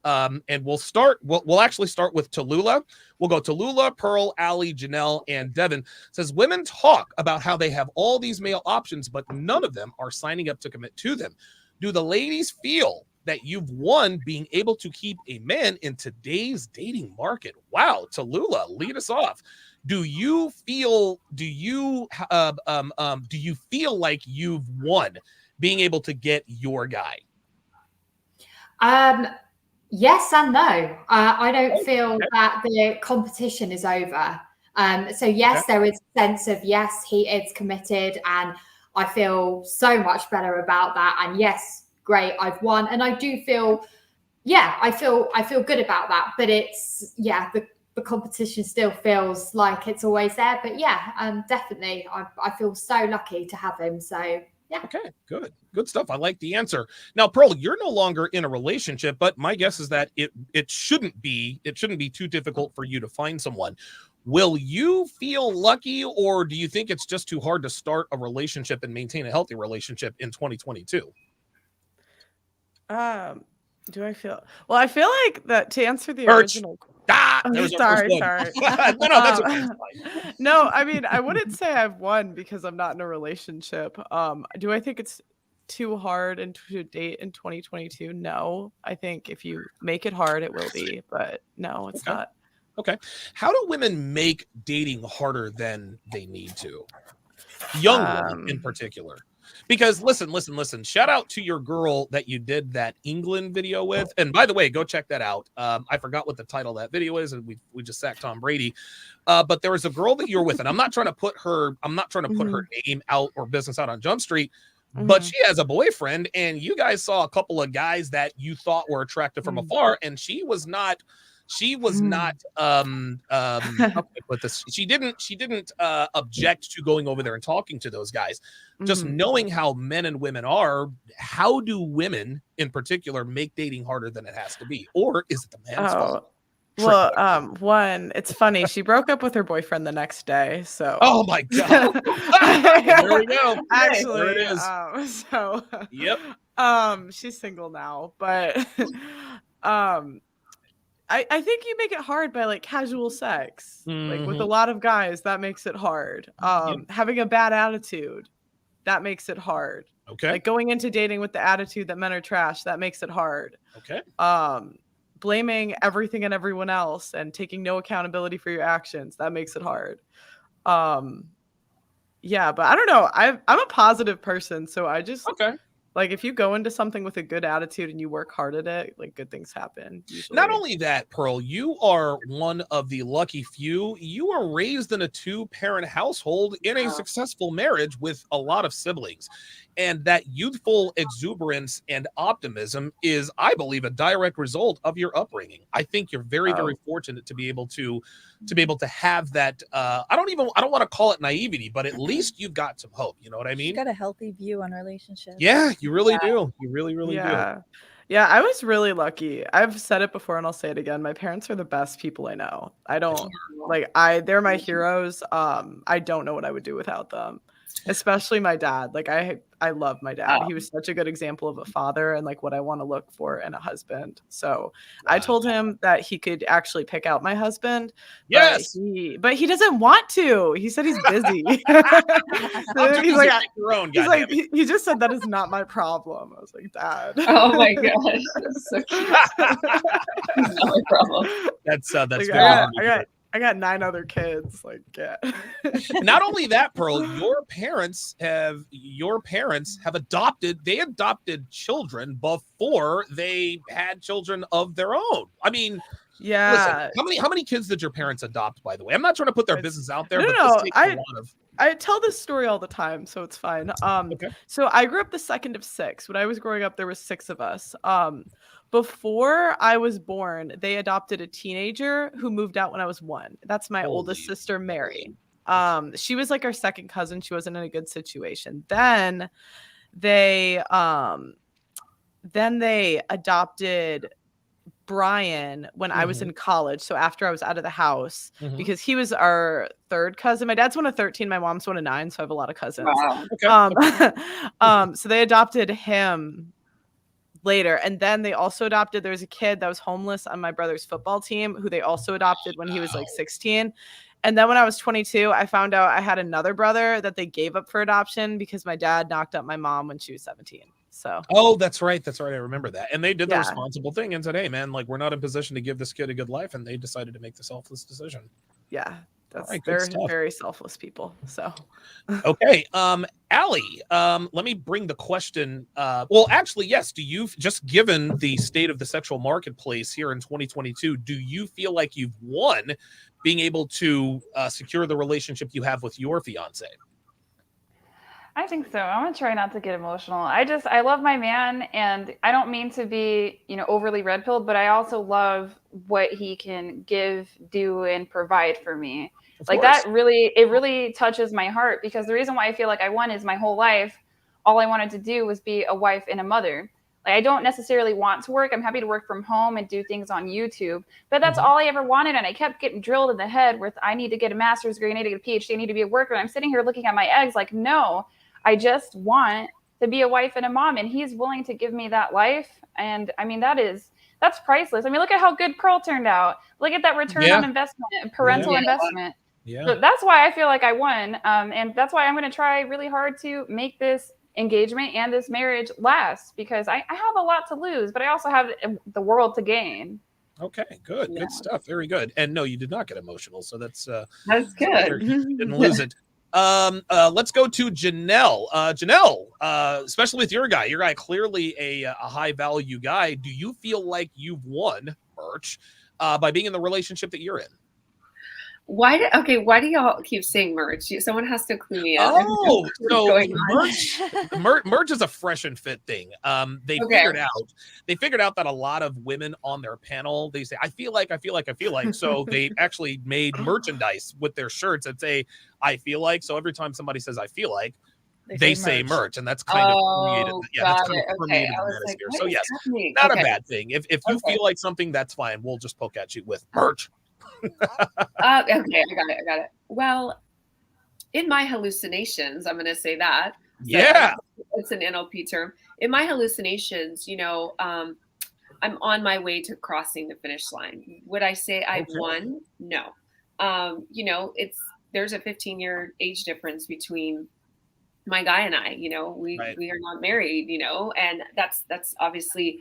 And we'll actually start with Tallulah. We'll go Tallulah, Pearl, Aly, Jennelle, and Devon. Says, women talk about how they have all these male options, but none of them are signing up to commit to them. Do the ladies feel that you've won being able to keep a man in today's dating market? Wow, Tallulah, lead us off. Do you feel like you've won being able to get your guy? Yes and no. I don't feel that the competition is over. So yes, there is a sense of yes, he is committed, and I feel so much better about that. And yes, great, I've won. And I do feel, I feel good about that. But it's, the competition still feels like it's always there. But definitely, I feel so lucky to have him. So yeah. Okay, good stuff. I like the answer. Now, Pearl, you're no longer in a relationship, but my guess is that it shouldn't be too difficult for you to find someone. Will you feel lucky, or do you think it's just too hard to start a relationship and maintain a healthy relationship in 2022? Do I feel? Well, I feel like that to answer the original. Sorry. No, that's okay. No, I mean, I wouldn't say I've won because I'm not in a relationship. Do I think it's too hard and to date in 2022? No, I think if you make it hard, it will be, but no, it's not. Okay. How do women make dating harder than they need to? Young women in particular. Because listen, shout out to your girl that you did that England video with. And by the way, go check that out. I forgot what the title of that video is, and we just sacked Tom Brady. But there was a girl that you're with, and I'm not trying to put her name out or business out on Jump Street. But she has a boyfriend, and you guys saw a couple of guys that you thought were attractive from afar, and she didn't object to going over there and talking to those guys. Just knowing how men and women are, how do women in particular make dating harder than it has to be? Or is it the man's fault? Well, one, it's funny. She broke up with her boyfriend the next day. So, oh my god, there we go. Actually, there it is. Yep. She's single now, but I think you make it hard by like casual sex, like with a lot of guys. That makes it hard. Having a bad attitude, that makes it hard. Okay. Like going into dating with the attitude that men are trash, that makes it hard. Okay. Blaming everything and everyone else and taking no accountability for your actions, that makes it hard. But I don't know. I'm a positive person, so I just Like if you go into something with a good attitude and you work hard at it, like good things happen usually. Not only that, Pearl, you are one of the lucky few. You were raised in a 2-parent household in a successful marriage with a lot of siblings. And that youthful exuberance and optimism is, I believe, a direct result of your upbringing. I think you're very, very fortunate to be able to have that. I don't want to call it naivety, but at least you've got some hope. You know what I mean? She's got a healthy view on relationships. Yeah, you really do. You really, really do. Yeah, I was really lucky. I've said it before and I'll say it again. My parents are the best people I know. They're my heroes. I don't know what I would do without them. Especially my dad. Like I love my dad. He was such a good example of a father and like what I want to look for in a husband. So I told him that he could actually pick out my husband. Yes. But he doesn't want to. He said he's busy. He just said that is not my problem. I was like, Dad. Oh my gosh. That's so cute. It's not my problem. That's like, very I got 9 other kids. Like, yeah. Not only that, Pearl, your parents have adopted children before they had children of their own. I mean, yeah. Listen, how many kids did your parents adopt, by the way? I'm not trying to put their business out there, I tell this story all the time, so it's fine. Okay. So I grew up the second of 6. When I was growing up, there was 6 of us. Before I was born, they adopted a teenager who moved out when I was 1. That's my oldest sister, Mary. She was like our second cousin. She wasn't in a good situation. Then they adopted Brian when I was in college. So after I was out of the house, because he was our 3rd cousin. My dad's one of 13. My mom's one of 9. So I have a lot of cousins. Wow. Okay. So they adopted him later. And then they also adopted, there was a kid that was homeless on my brother's football team who they also adopted when he was like 16. And then when I was 22, I found out I had another brother that they gave up for adoption because my dad knocked up my mom when she was 17. So. Oh, that's right. I remember that. And they did the responsible thing and said, hey, man, like we're not in position to give this kid a good life. And they decided to make the selfless decision. Yeah. They're very selfless people. So. Okay. Aly, let me bring the question. Well, actually, yes. Do you, just given the state of the sexual marketplace here in 2022, do you feel like you've won being able to secure the relationship you have with your fiance? I think so. I'm gonna try not to get emotional. I love my man, and I don't mean to be, overly red-pilled, but I also love what he can give, do, and provide for me. Like that really touches my heart, because the reason why I feel like I won is my whole life, all I wanted to do was be a wife and a mother. Like I don't necessarily want to work. I'm happy to work from home and do things on YouTube, but that's all I ever wanted. And I kept getting drilled in the head with, I need to get a master's degree, I need to get a PhD, I need to be a worker. And I'm sitting here looking at my eggs like, no, I just want to be a wife and a mom. And he's willing to give me that life. And I mean, that's priceless. I mean, look at how good Pearl turned out. Look at that return on investment and parental investment. Yeah. So that's why I feel like I won. And that's why I'm going to try really hard to make this engagement and this marriage last, because I have a lot to lose, but I also have the world to gain. Okay, good. Good stuff. Very good. And no, you did not get emotional. So that's good. You didn't lose it. Let's go to Jennelle. Jennelle, especially with your guy clearly a high value guy. Do you feel like you've won merch by being in the relationship that you're in? Why do y'all keep saying merch? Someone has to clue me in. Oh, so merch is a fresh and fit thing. They figured out that a lot of women on their panel, they say, I feel like. So they actually made merchandise with their shirts that say, I feel like. So every time somebody says, I feel like, they say merch, and that's kind of permeated. Yeah, that's kind of permeated the manosphere. So yes, not a bad thing. If you feel like something, that's fine. We'll just poke at you with merch. Okay, I got it. Well, in my hallucinations, I'm going to say that. Yeah. It's an NLP term. In my hallucinations, I'm on my way to crossing the finish line. Would I say I've won? No. There's a 15-year age difference between my guy and I. We are not married, and that's obviously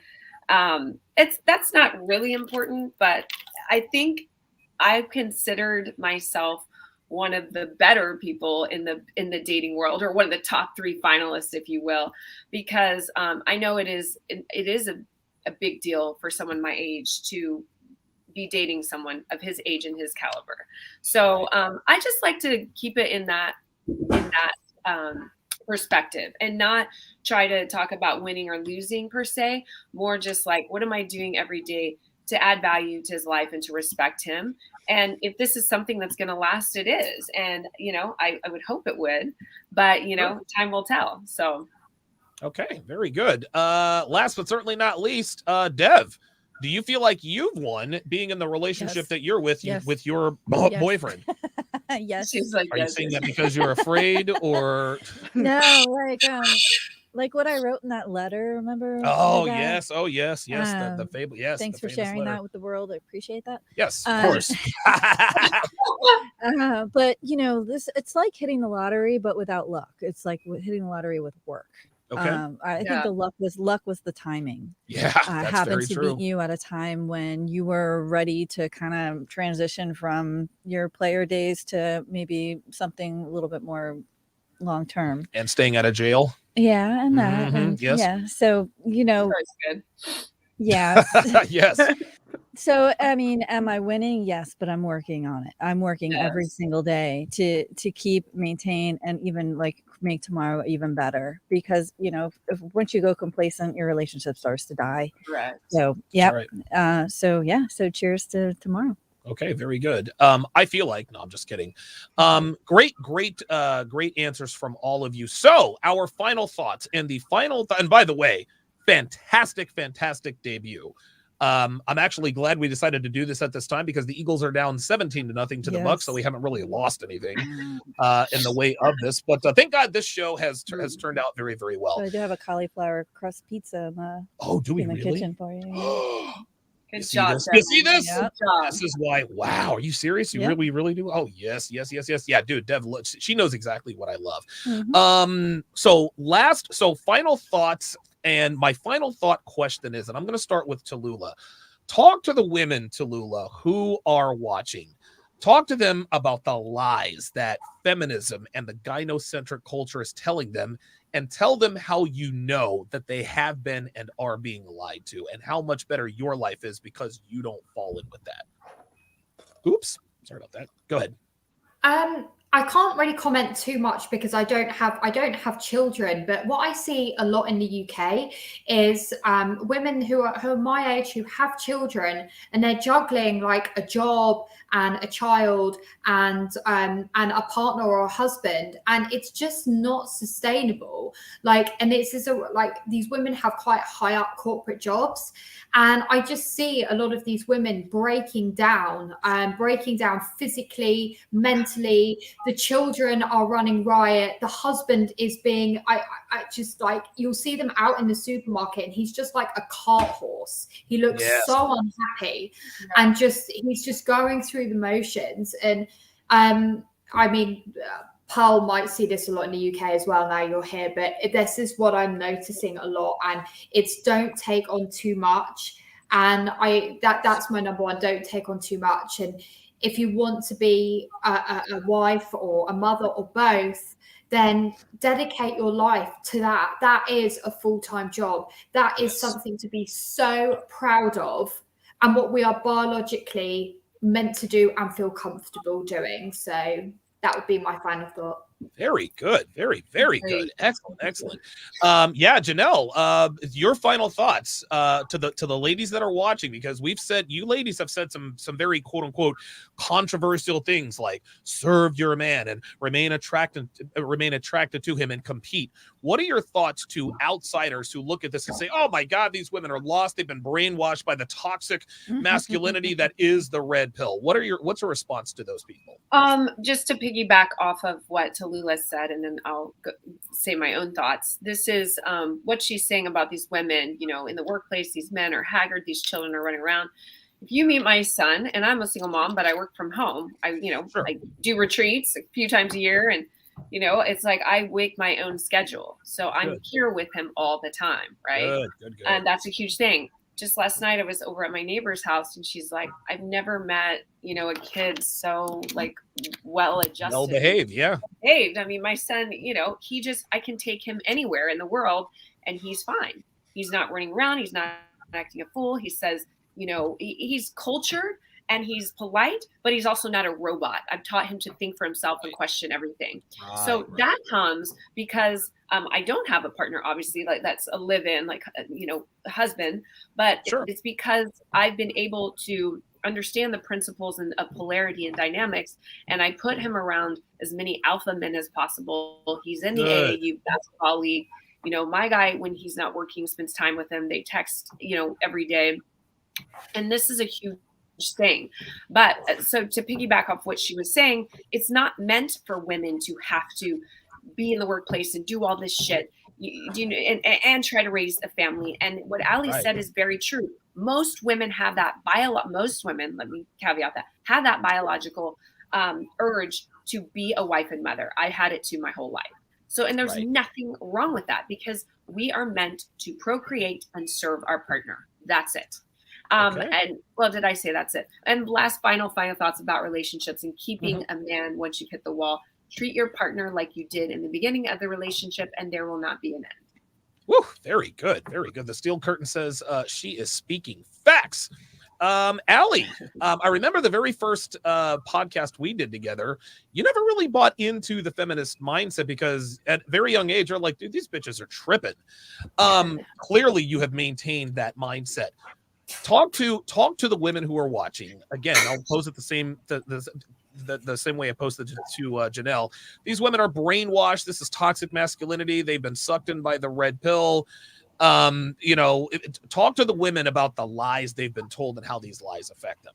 that's not really important, but I think I've considered myself one of the better people in the dating world, or one of the top 3 finalists, if you will, because I know it is a big deal for someone my age to be dating someone of his age and his caliber. So I just like to keep it in that perspective, and not try to talk about winning or losing per se, more just like, what am I doing every day to add value to his life and to respect him? And if this is something that's going to last, it is. And, I would hope it would, but, time will tell. So. Okay, very good. Last but certainly not least, Dev, do you feel like you've won being in the relationship that you're with, with your boyfriend? Yes. She's like, Are you saying that because you're afraid, or? No, like what I wrote in that letter, remember? Oh, that? yes. Oh, yes. Yes. The fable. Yes. Thanks for sharing that with the world. I appreciate that. Yes, of course. But it's like hitting the lottery, but without luck. It's like hitting the lottery with work. Okay. I think the luck was the timing. Yeah, I happened to meet you at a time when you were ready to kind of transition from your player days to maybe something a little bit more long term. And staying out of jail. Yeah, and that. And yes. Yeah. So That's good. Yeah. Yes. So, I mean, am I winning? Yes, but I'm working on it. I'm working every single day to maintain, and even like make tomorrow even better, because, if once you go complacent, your relationship starts to die. Right. So, yeah. Right. So cheers to tomorrow. Okay, very good. I feel like, no, I'm just kidding. Great answers from all of you. So our final thoughts, and and by the way, fantastic debut. I'm actually glad we decided to do this at this time, because the Eagles are down 17-0 to the Bucks, so we haven't really lost anything in the way of this. But thank God this show has turned out very, very well. So I do have a cauliflower crust pizza in the kitchen for you. Good job. You see this? Yep. This is why. Wow, are you serious? You really do? Oh, yes. Yeah, dude, Dev, she knows exactly what I love. Mm-hmm. So final thoughts. And my final thought question is, and I'm going to start with Tallulah. Talk to the women, Tallulah, who are watching. Talk to them about the lies that feminism and the gynocentric culture is telling them, and tell them how you know that they have been and are being lied to, and how much better your life is because you don't fall in with that. Oops. Sorry about that. Go ahead. I can't really comment too much because I don't have children, but what I see a lot in the UK is women who are my age, who have children, and they're juggling like a job and a child and a partner or a husband, and it's just not sustainable. And these women have quite high up corporate jobs, and I just see a lot of these women breaking down physically, mentally. The children are running riot. The husband is being, I just like, you'll see them out in the supermarket, and he's just like a cart horse. He looks so unhappy, and he's just going through the motions. And I mean, Pearl might see this a lot in the UK as well now you're here, but this is what I'm noticing a lot, and it's don't take on too much. And that's my number one, don't take on too much. And if you want to be a wife or a mother or both, then dedicate your life to that. That is a full-time job. That is something to be so proud of, and what we are biologically meant to do and feel comfortable doing. So that would be my final thought. Very good. Very, very good. Excellent. Yeah, Jennelle, your final thoughts to the ladies that are watching, because we've said, you ladies have said some very quote unquote controversial things like serve your man and remain attracted to him and compete. What are your thoughts to outsiders who look at this and say, oh my God, these women are lost. They've been brainwashed by the toxic masculinity that is the red pill. What's a response to those people? Just to piggyback off of what Tallulah said, and then I'll say my own thoughts. This is what she's saying about these women, in the workplace. These men are haggard. These children are running around. If you meet my son, and I'm a single mom, but I work from home. I do retreats a few times a year, and it's like I wake my own schedule. So I'm here with him all the time, right? Good. And that's a huge thing. just last night I was over at my neighbor's house and she's like, I've never met, a kid so like well adjusted. Well behaved, yeah. Behaved. I mean, my son, I can take him anywhere in the world and he's fine. He's not running around. He's not acting a fool. He says, he's cultured and he's polite, but he's also not a robot. I've taught him to think for himself and question everything. That comes because I don't have a partner, obviously, like that's a live-in, like, a husband, but it's because I've been able to understand the principles of polarity and dynamics. And I put him around as many alpha men as possible. He's in the AAU basketball league. My guy, when he's not working, spends time with him. They text, every day. And this is a huge thing. But so to piggyback off what she was saying, it's not meant for women to have to be in the workplace and do all this shit, and try to raise a family. And what Aly said is very true. Most women have that most women, let me caveat that, have that biological urge to be a wife and mother. I had it too my whole life. So, and there's nothing wrong with that because we are meant to procreate and serve our partner. That's it. And well, did I say that's it? And last final thoughts about relationships and keeping a man once you've hit the wall. Treat your partner like you did in the beginning of the relationship, and there will not be an end. Woo, very good. Very good. The Steel Curtain says she is speaking facts. Aly, I remember the very first podcast we did together. You never really bought into the feminist mindset because at a very young age, you're like, dude, these bitches are tripping. Clearly, you have maintained that mindset. Talk to the women who are watching. Again, I'll pose it the same way I posted to Jennelle. These women are brainwashed. This is toxic masculinity. They've been sucked in by the red pill. Talk to the women about the lies they've been told and how these lies affect them.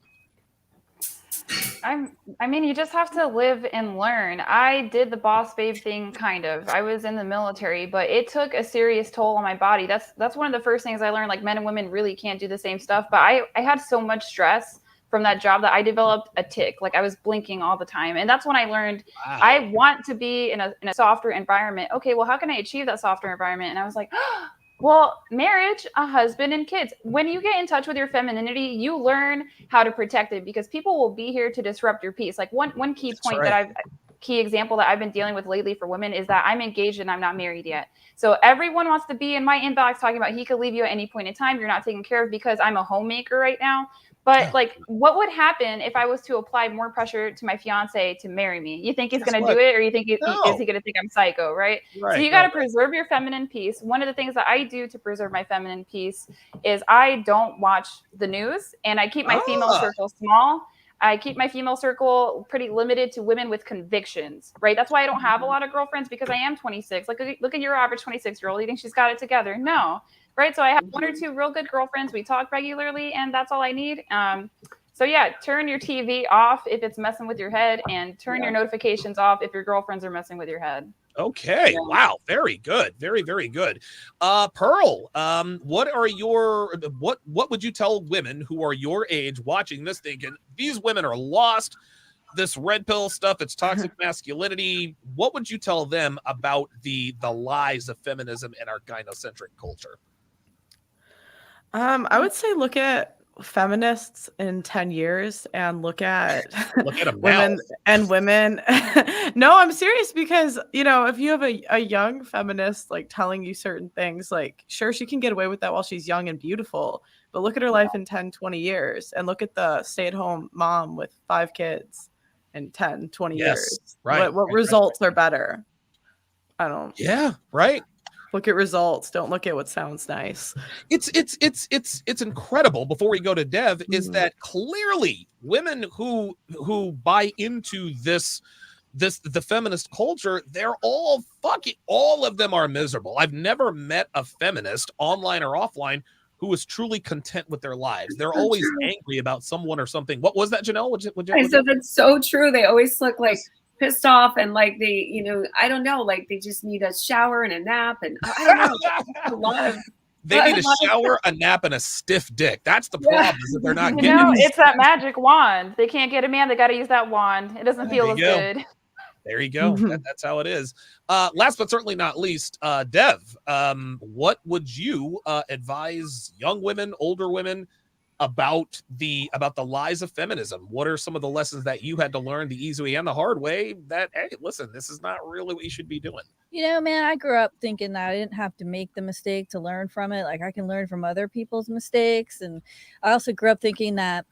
I mean, you just have to live and learn. I did the boss babe thing, kind of. I was in the military, but it took a serious toll on my body. That's one of the first things I learned. Like, men and women really can't do the same stuff. But I had so much stress from that job that I developed a tic. Like, I was blinking all the time. And that's when I learned I want to be in a softer environment. Okay, well, how can I achieve that softer environment? And I was like, well, marriage, a husband, and kids. When you get in touch with your femininity, you learn how to protect it because people will be here to disrupt your peace. Like one key point key example that I've been dealing with lately for women is that I'm engaged and I'm not married yet. So everyone wants to be in my inbox talking about he could leave you at any point in time. You're not taken care of because I'm a homemaker right now. But like, what would happen if I was to apply more pressure to my fiance to marry me? You think he's going to do it, or you think is he going to think I'm psycho, right? So you got to preserve your feminine peace. One of the things that I do to preserve my feminine peace is I don't watch the news, and I keep my female circle small. I keep my female circle pretty limited to women with convictions, right? That's why I don't have a lot of girlfriends because I am 26. Like, look at your average 26-year-old. You think she's got it together? No. Right. So I have one or two real good girlfriends. We talk regularly and that's all I need. So yeah, turn your TV off if it's messing with your head and turn your notifications off if your girlfriends are messing with your head. Okay. Wow. Very good. Very, very good. Pearl, what would you tell women who are your age watching this thinking these women are lost? This red pill stuff, it's toxic masculinity. What would you tell them about the lies of feminism and our gynocentric culture? I would say look at feminists in 10 years and look at women and women. No, I'm serious because, if you have a young feminist like telling you certain things, like, sure, she can get away with that while she's young and beautiful, but look at her life in 10, 20 years and look at the stay-at-home mom with 5 kids in 10, 20 years. Right. What results are better? I don't. Yeah, right. Look at results. Don't look at what sounds nice. It's incredible. Before we go to Dev, is that clearly women who buy into the feminist culture, they're all of them are miserable. I've never met a feminist, online or offline, who is truly content with their lives. They're always angry about someone or something. What was that, Jennelle? I said that's so true. They always look like pissed off and like they, I don't know, like they just need a shower and a nap and I don't know. They need a shower, a nap, and a stiff dick. That's the problem, is that they're not getting it's that magic wand. They can't get a man. They got to use that wand. It doesn't feel as good. There you go. That's how it is. Last but certainly not least, Dev, what would you advise young women, older women about the lies of feminism? What are some of the lessons that you had to learn the easy way and the hard way that, hey, listen, this is not really what you should be doing? You know, man, I grew up thinking that I didn't have to make the mistake to learn from it. Like I can learn from other people's mistakes. And I also grew up thinking that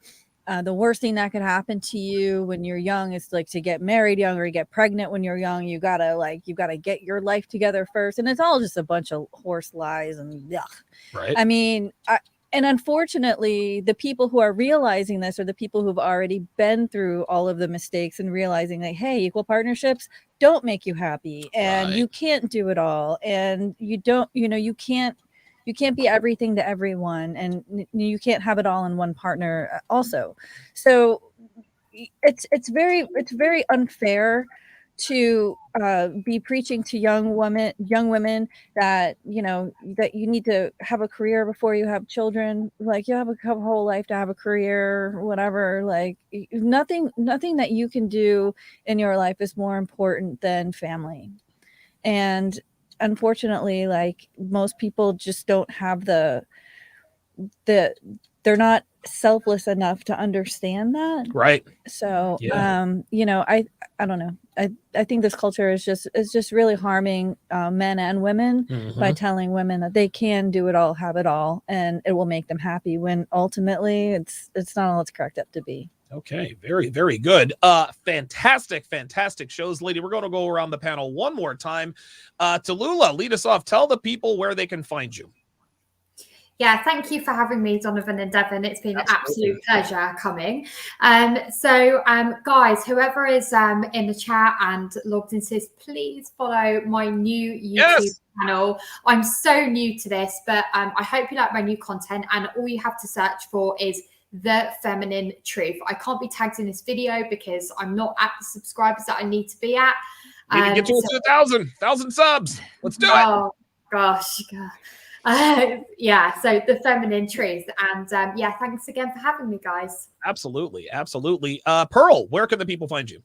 the worst thing that could happen to you when you're young is like to get married young or you get pregnant when you're young. You gotta get your life together first. And it's all just a bunch of horse lies and yuck. Right. I mean, and unfortunately, the people who are realizing this are the people who've already been through all of the mistakes and realizing that, hey, equal partnerships don't make you happy and you can't do it all. And you can't be everything to everyone and you can't have it all in one partner also. So it's very unfair to be preaching to young women that that you need to have a career before you have children. Like you have a whole life to have a career, whatever. Like nothing that you can do in your life is more important than family. And unfortunately, like most people just don't have they're not selfless enough to understand that. Right. So, I don't know. I think this culture is just really harming men and women by telling women that they can do it all, have it all, and it will make them happy when ultimately it's not all it's cracked up to be. Okay, very, very good. Fantastic shows, lady. We're going to go around the panel one more time. Tallulah, lead us off. Tell the people where they can find you. Yeah, thank you for having me, Donovan and Devon. It's been an absolute pleasure coming. Guys, whoever is in the chat and logged in says, please follow my new YouTube channel. I'm so new to this, but I hope you like my new content. And all you have to search for is The Feminine Truth. I can't be tagged in this video because I'm not at the subscribers that I need to be at. We can get you to 1,000 subs. Let's do it. Oh, gosh. So The Feminine Truth. And thanks again for having me, guys. Absolutely. Pearl, where can the people find you?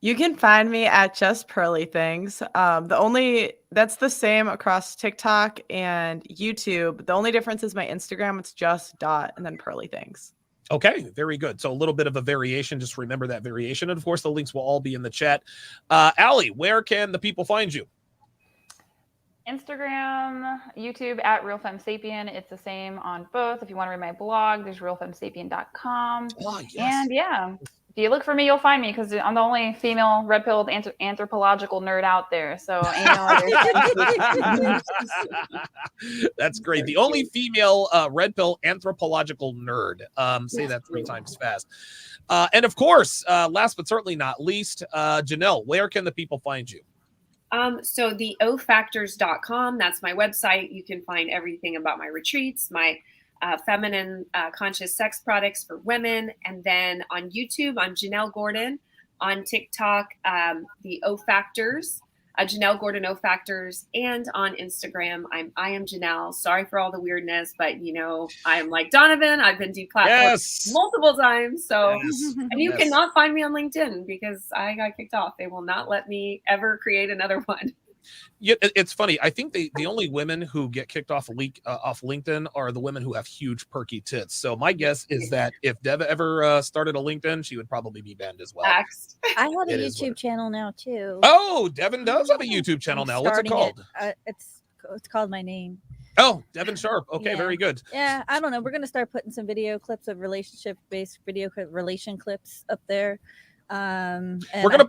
You can find me at Just Pearly Things. That's the same across TikTok and YouTube. The only difference is my Instagram. It's just dot and then Pearly Things. Okay, very good. So a little bit of a variation. Just remember that variation. And of course, the links will all be in the chat. Aly, where can the people find you? Instagram, YouTube at Real Femme Sapien. It's the same on both. If you want to read my blog, there's realfemmesapien.com. Oh, yes. And yeah, if you look for me, you'll find me because I'm the only female red-pilled anthropological nerd out there. So ain't no other. That's great. The only female red pill anthropological nerd. Say that 3 times fast. And of course, last but certainly not least, Jennelle, where can the people find you? So the ofactors.com, that's my website. You can find everything about my retreats, my feminine conscious sex products for women. And then on YouTube, I'm Jennelle Gordon. On TikTok, the O Factors, Jennelle Gordon O Factors. And on Instagram, I am Jennelle. Sorry for all the weirdness, but I'm like Donovan. I've been deplatformed multiple times. So, and you cannot find me on LinkedIn because I got kicked off. They will not let me ever create another one. Yeah, it's funny. I think the only women who get kicked off LinkedIn are the women who have huge perky tits. So my guess is that if Dev ever started a LinkedIn, she would probably be banned as well. I have a YouTube channel now too. Oh, Devon does have a YouTube channel now. What's it called? It's called my name. Oh, Devon Sharpe. Okay, very good. Yeah, I don't know. We're gonna start putting some video clips of relation clips up there. We're gonna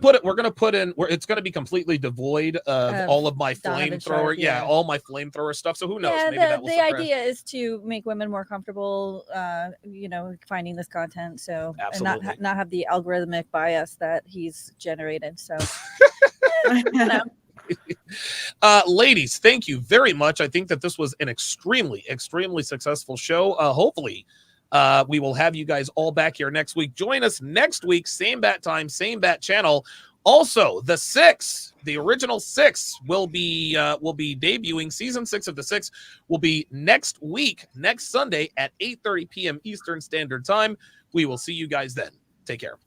put in where it's gonna be completely devoid of all of my flamethrower, all my flamethrower stuff. So who knows? Yeah, maybe the idea is to make women more comfortable, finding this content. So absolutely. And not have the algorithmic bias that he's generated. So, ladies, thank you very much. I think that this was an extremely, extremely successful show. Hopefully. We will have you guys all back here next week. Join us next week, same bat time, same bat channel. Also, the original 6 will be debuting. Season 6 of the 6 will be next week, next Sunday at 8:30 p.m. Eastern Standard Time. We will see you guys then. Take care.